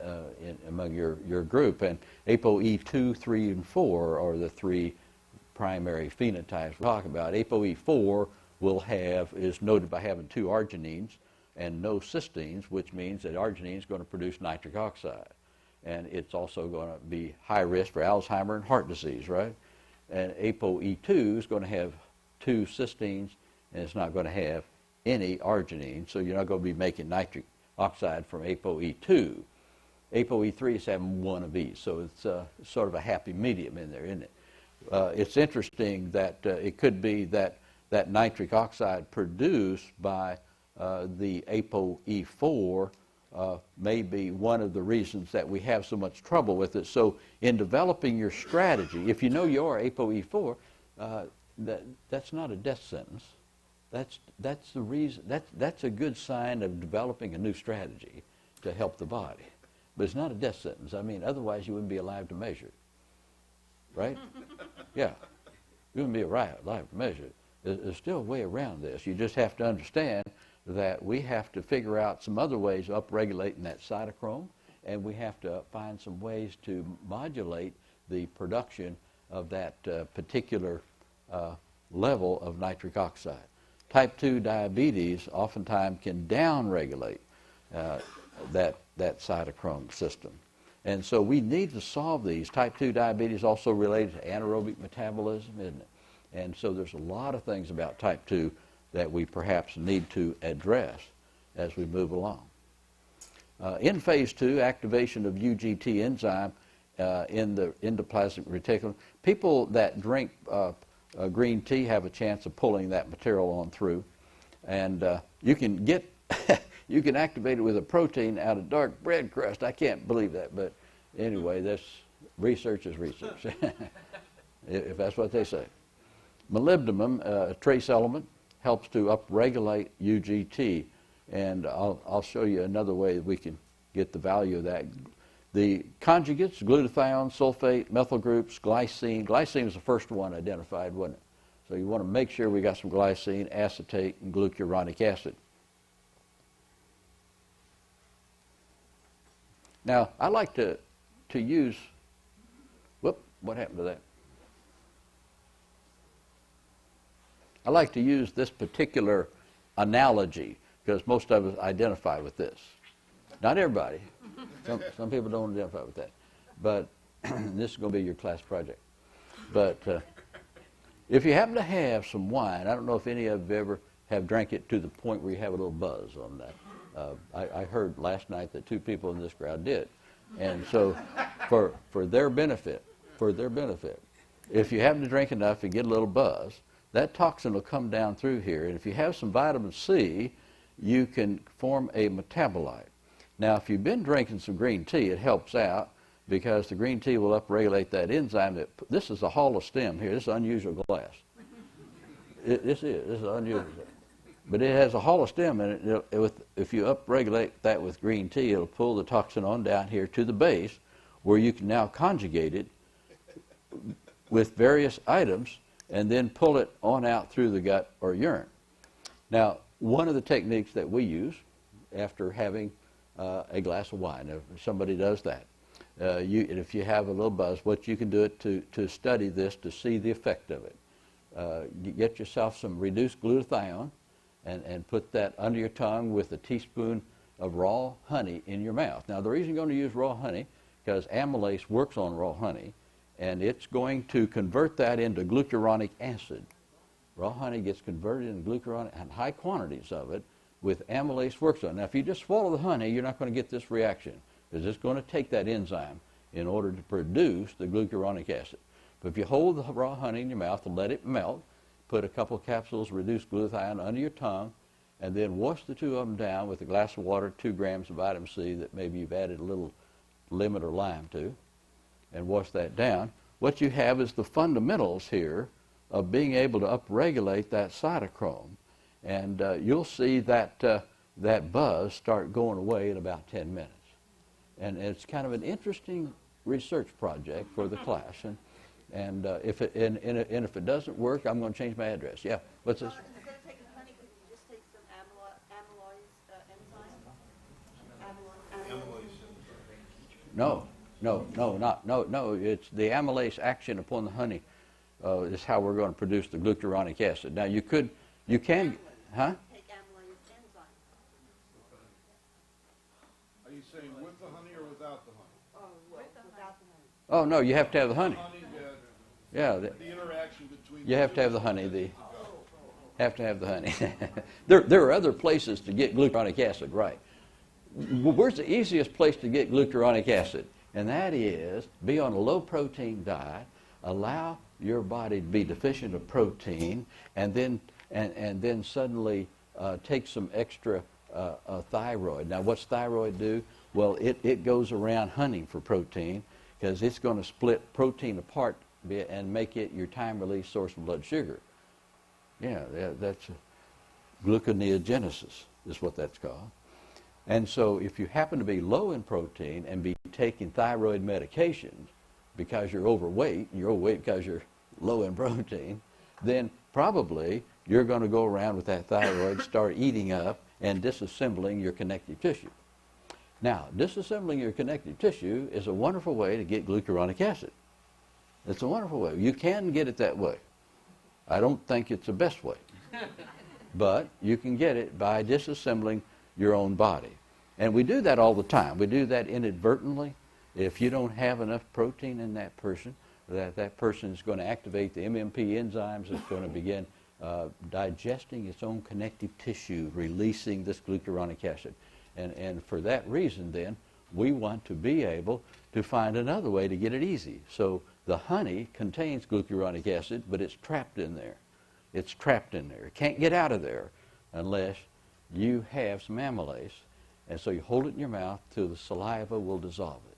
among your group. And ApoE 2, 3, and 4 are the three primary phenotypes we talk about. ApoE 4 is noted by having 2 arginines and no cysteines, which means that arginine is going to produce nitric oxide. And it's also going to be high risk for Alzheimer's and heart disease, right? And ApoE2 is going to have 2 cysteines, and it's not going to have any arginine, so you're not going to be making nitric oxide from ApoE2. ApoE3 is having 1 of each, so it's sort of a happy medium in there, isn't it? It's interesting that it could be that nitric oxide produced by the ApoE4 may be one of the reasons that we have so much trouble with it. So in developing your strategy, if you know you're ApoE4, that's not a death sentence. That's the reason. That's a good sign of developing a new strategy to help the body. But it's not a death sentence. I mean, otherwise you wouldn't be alive to measure it. Right? Yeah. You wouldn't be alive to measure it. There's still a way around this. You just have to understand that we have to figure out some other ways of upregulating that cytochrome, and we have to find some ways to modulate the production of that particular level of nitric oxide. Type 2 diabetes oftentimes can downregulate that cytochrome system. And so we need to solve these. Type 2 diabetes is also related to anaerobic metabolism, isn't it? And so there's a lot of things about type 2 that we perhaps need to address as we move along. In phase 2, activation of UGT enzyme in the endoplasmic reticulum. People that drink green tea have a chance of pulling that material on through. And you can get, you can activate it with a protein out of dark bread crust. I can't believe that, but anyway, this research is research, if that's what they say. Molybdenum, a trace element, helps to upregulate UGT, and I'll show you another way that we can get the value of that. The conjugates, glutathione, sulfate, methyl groups, glycine. Glycine was the first one identified, wasn't it? So you want to make sure we got some glycine, acetate, and glucuronic acid. Now, I like to use, what happened to that? I like to use this particular analogy because most of us identify with this. Not everybody. Some people don't identify with that. But this is going to be your class project. But if you happen to have some wine, I don't know if any of you ever have drank it to the point where you have a little buzz on that. I heard last night that 2 people in this crowd did. And so for their benefit, if you happen to drink enough and get a little buzz, that toxin will come down through here. And if you have some vitamin C, you can form a metabolite. Now, if you've been drinking some green tea, it helps out because the green tea will upregulate that enzyme. This is a hollow stem here. This is unusual glass. This is unusual. But it has a hollow stem, and if you upregulate that with green tea, it'll pull the toxin on down here to the base, where you can now conjugate it with various items and then pull it on out through the gut or urine. Now, one of the techniques that we use after having a glass of wine, if somebody does that, And if you have a little buzz, what you can do it to study this to see the effect of it. Get yourself some reduced glutathione and put that under your tongue with a teaspoon of raw honey in your mouth. Now, the reason you're going to use raw honey, because amylase works on raw honey, and it's going to convert that into glucuronic acid. Raw honey gets converted into glucuronic, and high quantities of it with amylase works on. Now, if you just swallow the honey, you're not going to get this reaction, because it's going to take that enzyme in order to produce the glucuronic acid. But if you hold the raw honey in your mouth and let it melt, put a couple of capsules of reduced glutathione under your tongue, and then wash the two of them down with a glass of water, 2 grams of vitamin C that maybe you've added a little lemon or lime to, and wash that down. What you have is the fundamentals here of being able to upregulate that cytochrome. And you'll see that, that buzz start going away in about 10 minutes. And it's kind of an interesting research project for the class. And if it doesn't work, I'm going to change my address. Yeah, what's this? Instead of taking honey, could you just take some amylase enzyme? No. It's the amylase action upon the honey is how we're going to produce the glucuronic acid. Now you can, Take amylase enzyme. Are you saying with the honey or without the honey? Oh, without the honey. oh no, you have to have the honey. Honey, Yeah, the interaction between you have to have the honey. Have to have the honey. There are other places to get glucuronic acid, right? Where's the easiest place to get glucuronic acid? And that is be on a low protein diet, allow your body to be deficient of protein, and then suddenly take some extra thyroid. Now, what's thyroid do? Well, it goes around hunting for protein because it's going to split protein apart and make it your time-release source of blood sugar. Yeah, that's gluconeogenesis is what that's called. And so if you happen to be low in protein and be taking thyroid medications because you're overweight because you're low in protein, then probably you're going to go around with that thyroid, start eating up and disassembling your connective tissue. Now, disassembling your connective tissue is a wonderful way to get glucuronic acid. It's a wonderful way. You can get it that way. I don't think it's the best way. But you can get it by disassembling your own body. And we do that all the time. We do that inadvertently. If you don't have enough protein in that person, that person is going to activate the MMP enzymes. It's going to begin digesting its own connective tissue, releasing this glucuronic acid. And for that reason, then, we want to be able to find another way to get it easy. So the honey contains glucuronic acid, but it's trapped in there. It's trapped in there. It can't get out of there unless you have some amylase. And so you hold it in your mouth till the saliva will dissolve it.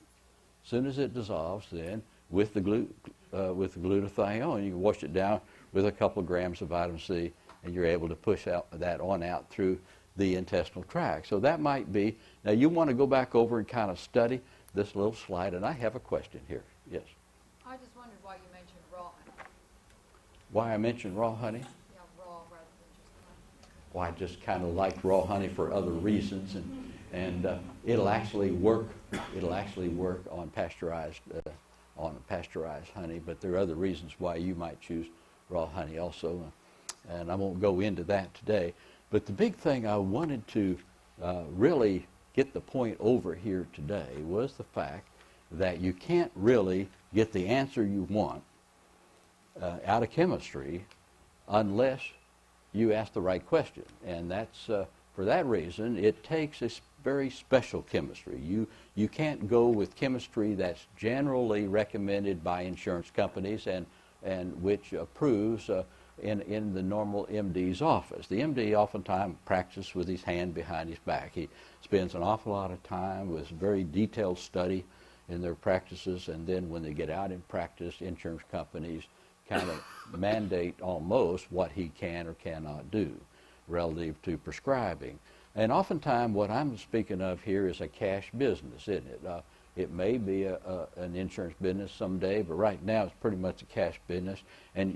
As soon as it dissolves, then, with the glutathione, you can wash it down with a couple of grams of vitamin C, and you're able to push that out through the intestinal tract. So that might be, now you want to go back over and kind of study this little slide, and I have a question here. Yes? I just wondered why you mentioned raw honey. Why I mentioned raw honey? Yeah, raw rather than just honey. Well, I just kind of like raw honey for other reasons, and it'll actually work. It'll actually work on pasteurized honey, but there are other reasons why you might choose raw honey also, and I won't go into that today. But the big thing I wanted to really get the point over here today was the fact that you can't really get the answer you want out of chemistry unless you ask the right question. And that's, for that reason, it takes a very special chemistry. You can't go with chemistry that's generally recommended by insurance companies and which approves in the normal MD's office. The MD oftentimes practices with his hand behind his back. He spends an awful lot of time with very detailed study in their practices, and then when they get out in practice, insurance companies kind of mandate almost what he can or cannot do relative to prescribing. And oftentimes what I'm speaking of here is a cash business, isn't it? It may be an insurance business someday, but right now it's pretty much a cash business. And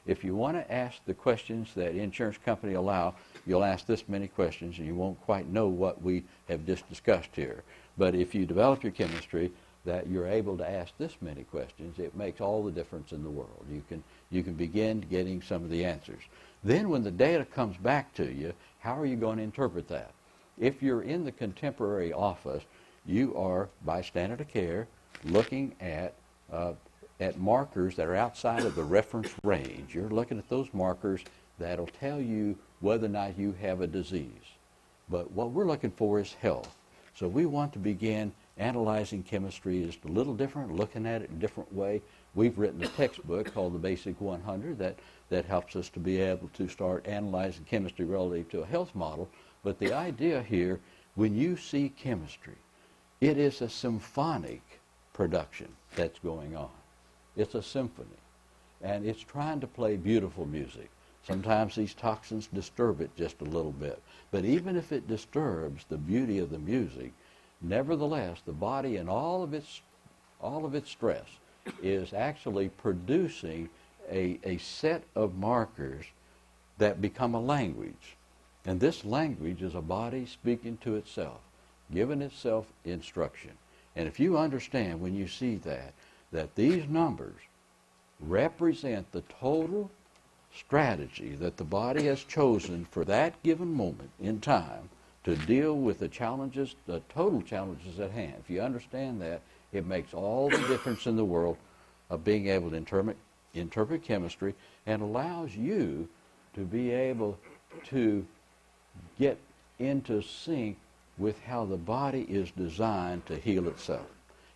if you want to ask the questions that insurance company allow, you'll ask this many questions and you won't quite know what we have just discussed here. But if you develop your chemistry, that you're able to ask this many questions, it makes all the difference in the world. You can begin getting some of the answers. Then when the data comes back to you, how are you going to interpret that? If you're in the contemporary office, you are, by standard of care, looking at markers that are outside of the reference range. You're looking at those markers that'll tell you whether or not you have a disease. But what we're looking for is health. So we want to begin analyzing chemistry is a little different, looking at it in a different way. We've written a textbook called The Basic 100 that helps us to be able to start analyzing chemistry relative to a health model. But the idea here, when you see chemistry, it is a symphonic production that's going on. It's a symphony, and it's trying to play beautiful music. Sometimes these toxins disturb it just a little bit. But even if it disturbs the beauty of the music, nevertheless, the body and all of its stress is actually producing a set of markers that become a language. And this language is a body speaking to itself, giving itself instruction. And if you understand when you see that these numbers represent the total strategy that the body has chosen for that given moment in time to deal with the challenges, the total challenges at hand. If you understand that, it makes all the difference in the world of being able to interpret chemistry, and allows you to be able to get into sync with how the body is designed to heal itself.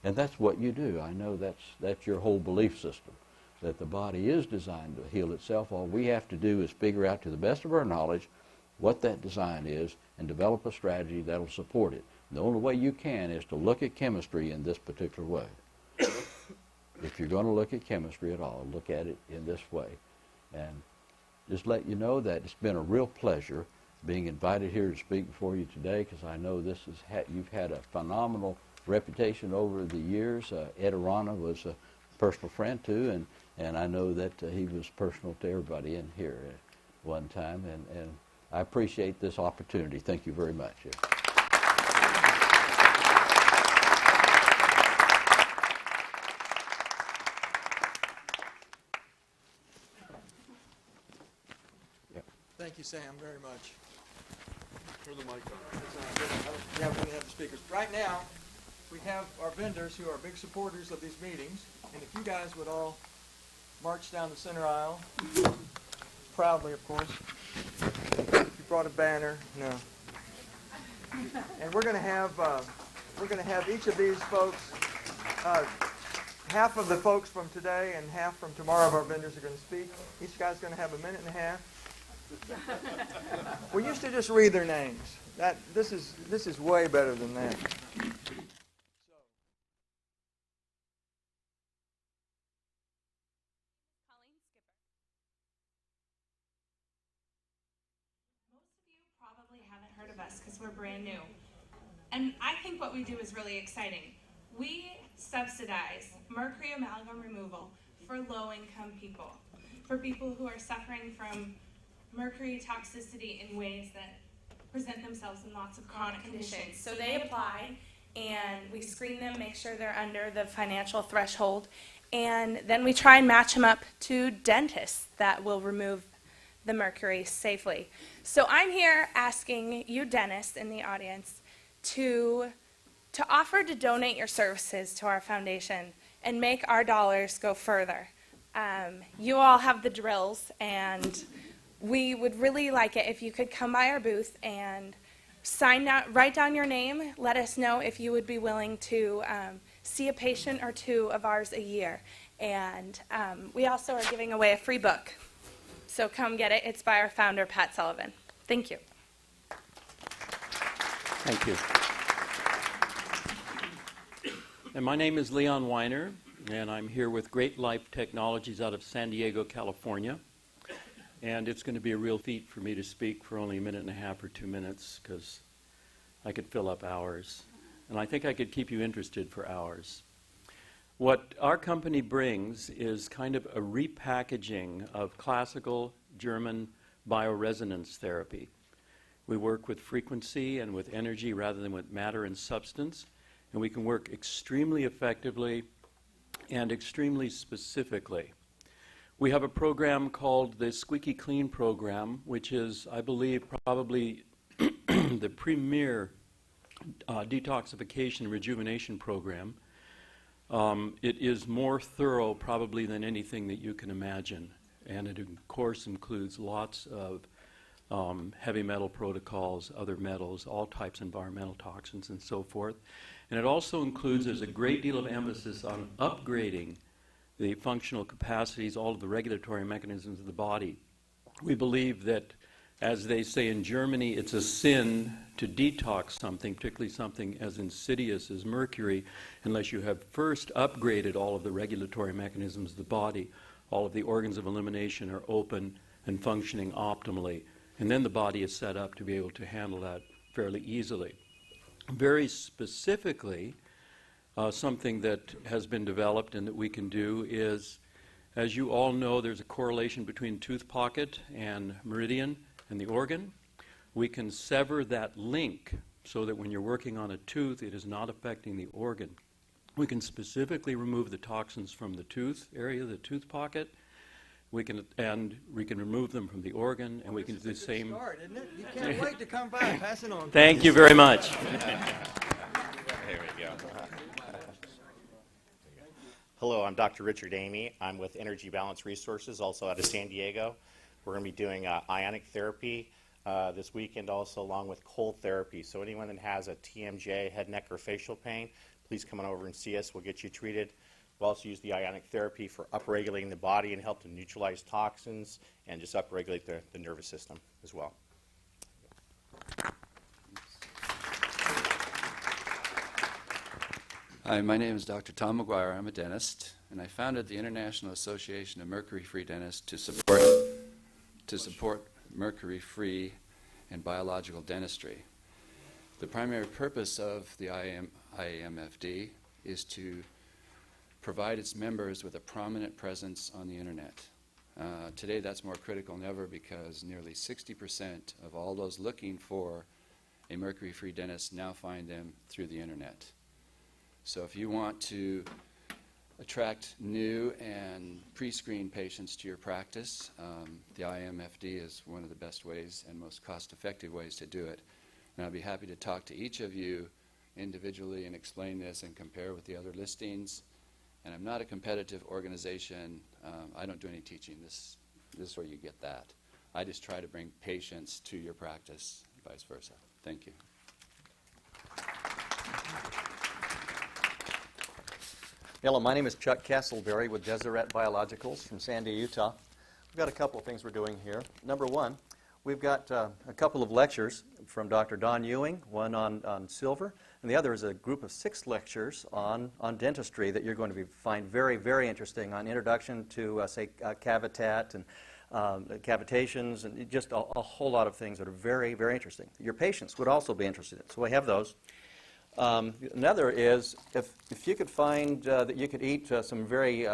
And that's what you do. I know that's your whole belief system, that the body is designed to heal itself. All we have to do is figure out to the best of our knowledge what that design is and develop a strategy that will support it. The only way you can is to look at chemistry in this particular way. If you're going to look at chemistry at all, look at it in this way. And just let you know that it's been a real pleasure being invited here to speak before you today, because I know you've had a phenomenal reputation over the years. Ed Arana was a personal friend too, and I know that he was personal to everybody in here at one time, and I appreciate this opportunity. Thank you very much. Thank you, Sam, very much. Turn the mic on. Yeah, we're going to have the speakers. Right now, we have our vendors who are big supporters of these meetings, and if you guys would all march down the center aisle, proudly, of course. If you brought a banner, no. And we're going to have each of these folks, half of the folks from today and half from tomorrow of our vendors are going to speak. Each guy's going to have a minute and a half. We used to just read their names. This is way better than that. Probably haven't heard of us because we're brand new. And I think what we do is really exciting. We subsidize mercury amalgam removal for low-income people, for people who are suffering from mercury toxicity in ways that present themselves in lots of chronic conditions. So they apply, and we screen them, make sure they're under the financial threshold, and then we try and match them up to dentists that will remove the mercury safely. So I'm here asking you dentists in the audience to offer to donate your services to our foundation and make our dollars go further. You all have the drills, and we would really like it if you could come by our booth and write down your name, let us know if you would be willing to see a patient or two of ours a year. And we also are giving away a free book. So come get it. It's by our founder, Pat Sullivan. Thank you. Thank you. And my name is Leon Weiner, and I'm here with Great Life Technologies out of San Diego, California. And it's going to be a real feat for me to speak for only a minute and a half or 2 minutes, because I could fill up hours. And I think I could keep you interested for hours. What our company brings is kind of a repackaging of classical German bioresonance therapy. We work with frequency and with energy rather than with matter and substance, and we can work extremely effectively and extremely specifically. We have a program called the Squeaky Clean program, which is, I believe, probably the premier detoxification and rejuvenation program. It is more thorough probably than anything that you can imagine, and it of course includes lots of heavy metal protocols, other metals, all types of environmental toxins and so forth. And it also includes, there's a great deal of emphasis on upgrading the functional capacities, all of the regulatory mechanisms of the body. We believe that, as they say in Germany, it's a sin to detox something, particularly something as insidious as mercury, unless you have first upgraded all of the regulatory mechanisms of the body. All of the organs of elimination are open and functioning optimally. And then the body is set up to be able to handle that fairly easily. Very specifically, something that has been developed and that we can do is, as you all know, there's a correlation between tooth pocket and meridian and the organ. We can sever that link so that when you're working on a tooth, it is not affecting the organ. We can specifically remove the toxins from the tooth area, the tooth pocket. We can remove them from the organ, and we can do the same. Start, isn't it? You can't wait to come by. Pass it on. Thank you very much. There we go. Hello, I'm Dr. Richard Amy. I'm with Energy Balance Resources, also out of San Diego. We're going to be doing ionic therapy this weekend, also along with cold therapy. So anyone that has a TMJ, head, neck, or facial pain, please come on over and see us. We'll get you treated. We'll also use the ionic therapy for upregulating the body and help to neutralize toxins and just upregulate the nervous system as well. Hi, my name is Dr. Tom McGuire. I'm a dentist, and I founded the International Association of Mercury-Free Dentists to support mercury-free and biological dentistry. The primary purpose of the IAMFD is to provide its members with a prominent presence on the internet. Today that's more critical than ever because nearly 60% of all those looking for a mercury-free dentist now find them through the internet. So if you want to attract new and pre-screened patients to your practice, the IMFD is one of the best ways and most cost-effective ways to do it. And I'll be happy to talk to each of you individually and explain this and compare with the other listings. And I'm not a competitive organization. I don't do any teaching. This is where you get that. I just try to bring patients to your practice, vice versa. Thank you. Hello, my name is Chuck Castleberry with Deseret Biologicals from Sandy, Utah. We've got a couple of things we're doing here. Number one, we've got a couple of lectures from Dr. Don Ewing, one on silver, and the other is a group of 6 lectures on dentistry that you're going to find very, very interesting, on introduction to, cavitat and cavitations and just a whole lot of things that are very, very interesting. Your patients would also be interested in, so we have those. Another is if you could find that you could eat some very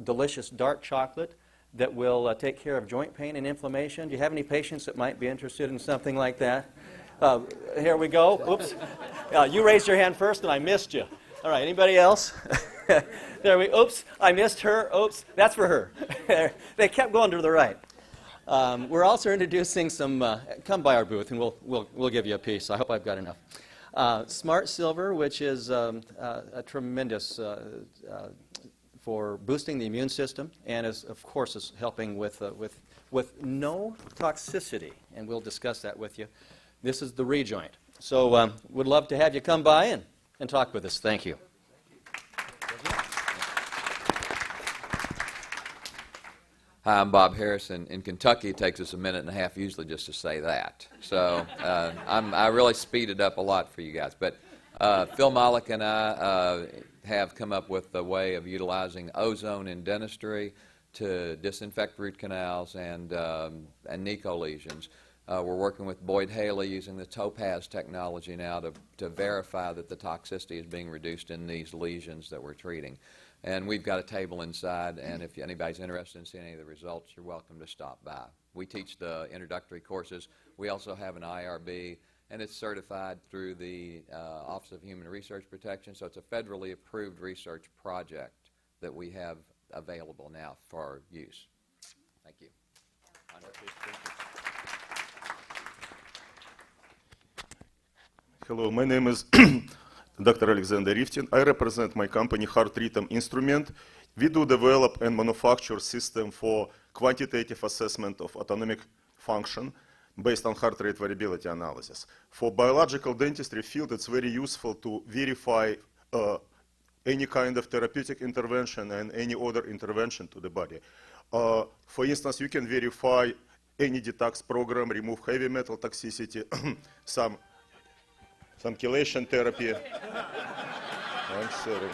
delicious dark chocolate that will take care of joint pain and inflammation. Do you have any patients that might be interested in something like that? Here we go. Oops. You raised your hand first and I missed you. All right, anybody else? There we, oops, I missed her. Oops, that's for her. They kept going to the right. We're also introducing some, come by our booth and we'll give you a piece. I hope I've got enough. Smart Silver, which is a tremendous for boosting the immune system, and of course is helping with no toxicity, and we'll discuss that with you. This is the rejoint. So would love to have you come by and talk with us. Thank you. Hi, I'm Bob Harrison. In Kentucky, it takes us a minute and a half usually just to say that. So I really speeded up a lot for you guys. But Phil Malik and I have come up with a way of utilizing ozone in dentistry to disinfect root canals and Nico lesions. We're working with Boyd Haley using the Topaz technology now to verify that the toxicity is being reduced in these lesions that we're treating. And we've got a table inside, and if anybody's interested in seeing any of the results, you're welcome to stop by. We teach the introductory courses. We also have an IRB and it's certified through the Office of Human Research Protection. So it's a federally approved research project that we have available now for use. Thank you. Hello, my name is Dr. Alexander Riftin. I represent my company, Heart Rhythm Instrument. We do develop and manufacture system for quantitative assessment of autonomic function based on heart rate variability analysis. For biological dentistry field, it's very useful to verify any kind of therapeutic intervention and any other intervention to the body. For instance, you can verify any detox program, remove heavy metal toxicity, some chelation therapy. I'm sorry.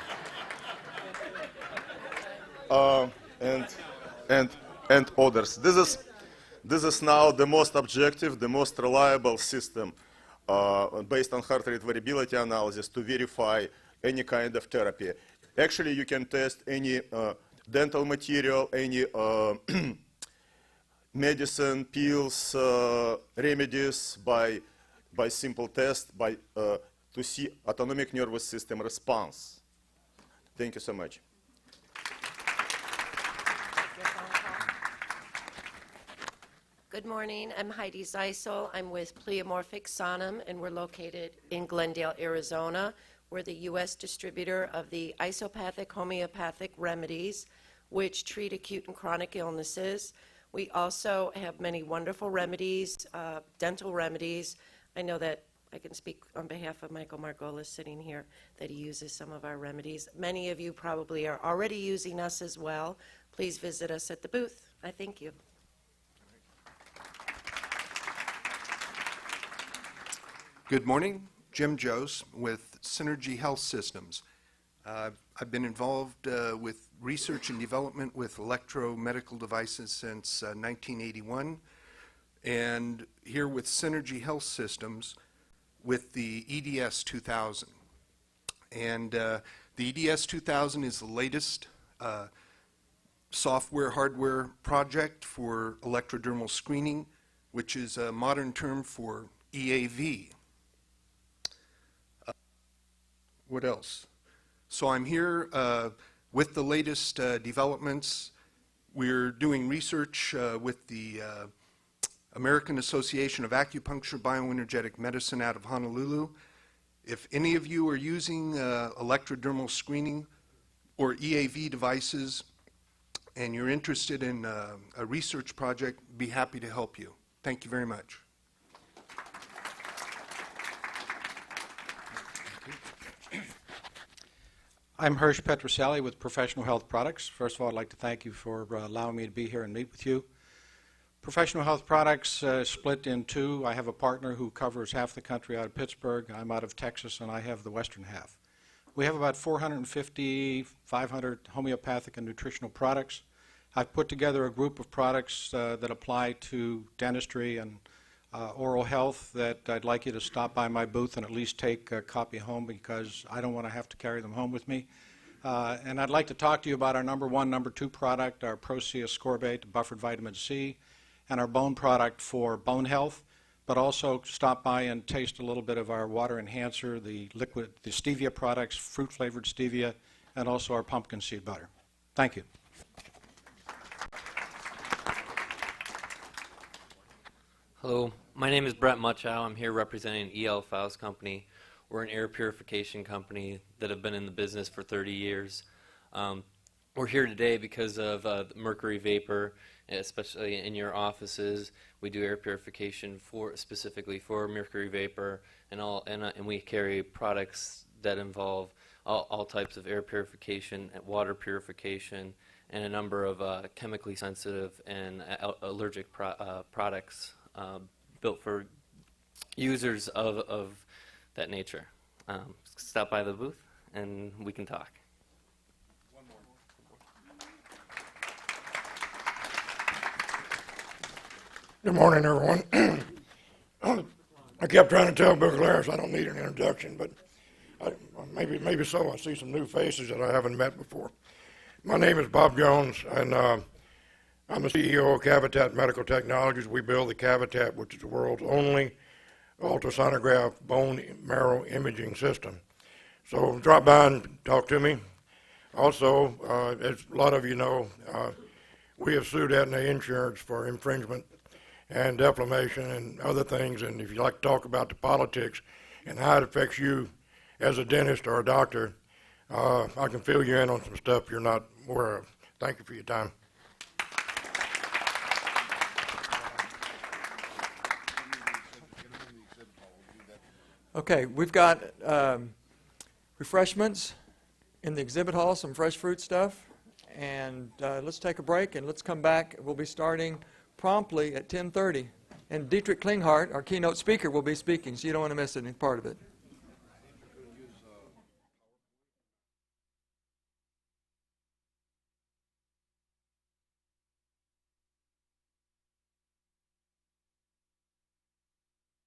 And others. This is now the most objective, the most reliable system based on heart rate variability analysis to verify any kind of therapy. Actually, you can test any dental material, any medicine, pills, remedies by simple test to see autonomic nervous system response. Thank you so much. Good morning, I'm Heidi Zeisel. I'm with Pleomorphic Sonum, and we're located in Glendale, Arizona. We're the U.S. distributor of the isopathic homeopathic remedies, which treat acute and chronic illnesses. We also have many wonderful remedies, dental remedies. I know that I can speak on behalf of Michael Margolis sitting here, that he uses some of our remedies. Many of you probably are already using us as well. Please visit us at the booth. I thank you. Good morning, Jim Jose with Synergy Health Systems. I've been involved with research and development with electromedical devices since 1981, and here with Synergy Health Systems with the EDS 2000. And the EDS 2000 is the latest software hardware project for electrodermal screening, which is a modern term for EAV. What else? So I'm here with the latest developments. We're doing research with the American Association of Acupuncture Bioenergetic Medicine out of Honolulu. If any of you are using electrodermal screening or EAV devices and you're interested in a research project, be happy to help you. Thank you very much. I'm Hirsch Petroselli with Professional Health Products. First of all, I'd like to thank you for allowing me to be here and meet with you. Professional Health Products split in two. I have a partner who covers half the country out of Pittsburgh. I'm out of Texas, and I have the western half. We have about 450, 500 homeopathic and nutritional products. I've put together a group of products that apply to dentistry and oral health that I'd like you to stop by my booth and at least take a copy home, because I don't want to have to carry them home with me. And I'd like to talk to you about our number one, number two product, our Procea Scorbate, buffered vitamin C, and our bone product for bone health, but also stop by and taste a little bit of our water enhancer, the liquid, the stevia products, fruit-flavored stevia, and also our pumpkin seed butter. Thank you. Hello, my name is Brett Muchow. I'm here representing E.L. Faust Company. We're an air purification company that have been in the business for 30 years. We're here today because of mercury vapor, especially in your offices. We do air purification specifically for mercury vapor, and we carry products that involve all types of air purification, water purification, and a number of chemically sensitive and allergic products built for users of that nature. Stop by the booth and we can talk. Good morning, everyone. I kept trying to tell Bill Glarus I don't need an introduction, but maybe so. I see some new faces that I haven't met before. My name is Bob Jones, and I'm the CEO of Cavitat Medical Technologies. We build the Cavitat, which is the world's only ultrasonograph bone marrow imaging system. So drop by and talk to me. Also, as a lot of you know, we have sued Aetna Insurance for infringement and defamation and other things. And if you'd like to talk about the politics and how it affects you as a dentist or a doctor, I can fill you in on some stuff you're not aware of. Thank you for your time. Okay, we've got refreshments in the exhibit hall, some fresh fruit stuff, and let's take a break and let's come back. We'll be starting promptly at 10:30, and Dietrich Klinghardt, our keynote speaker, will be speaking, so you don't want to miss any part of it.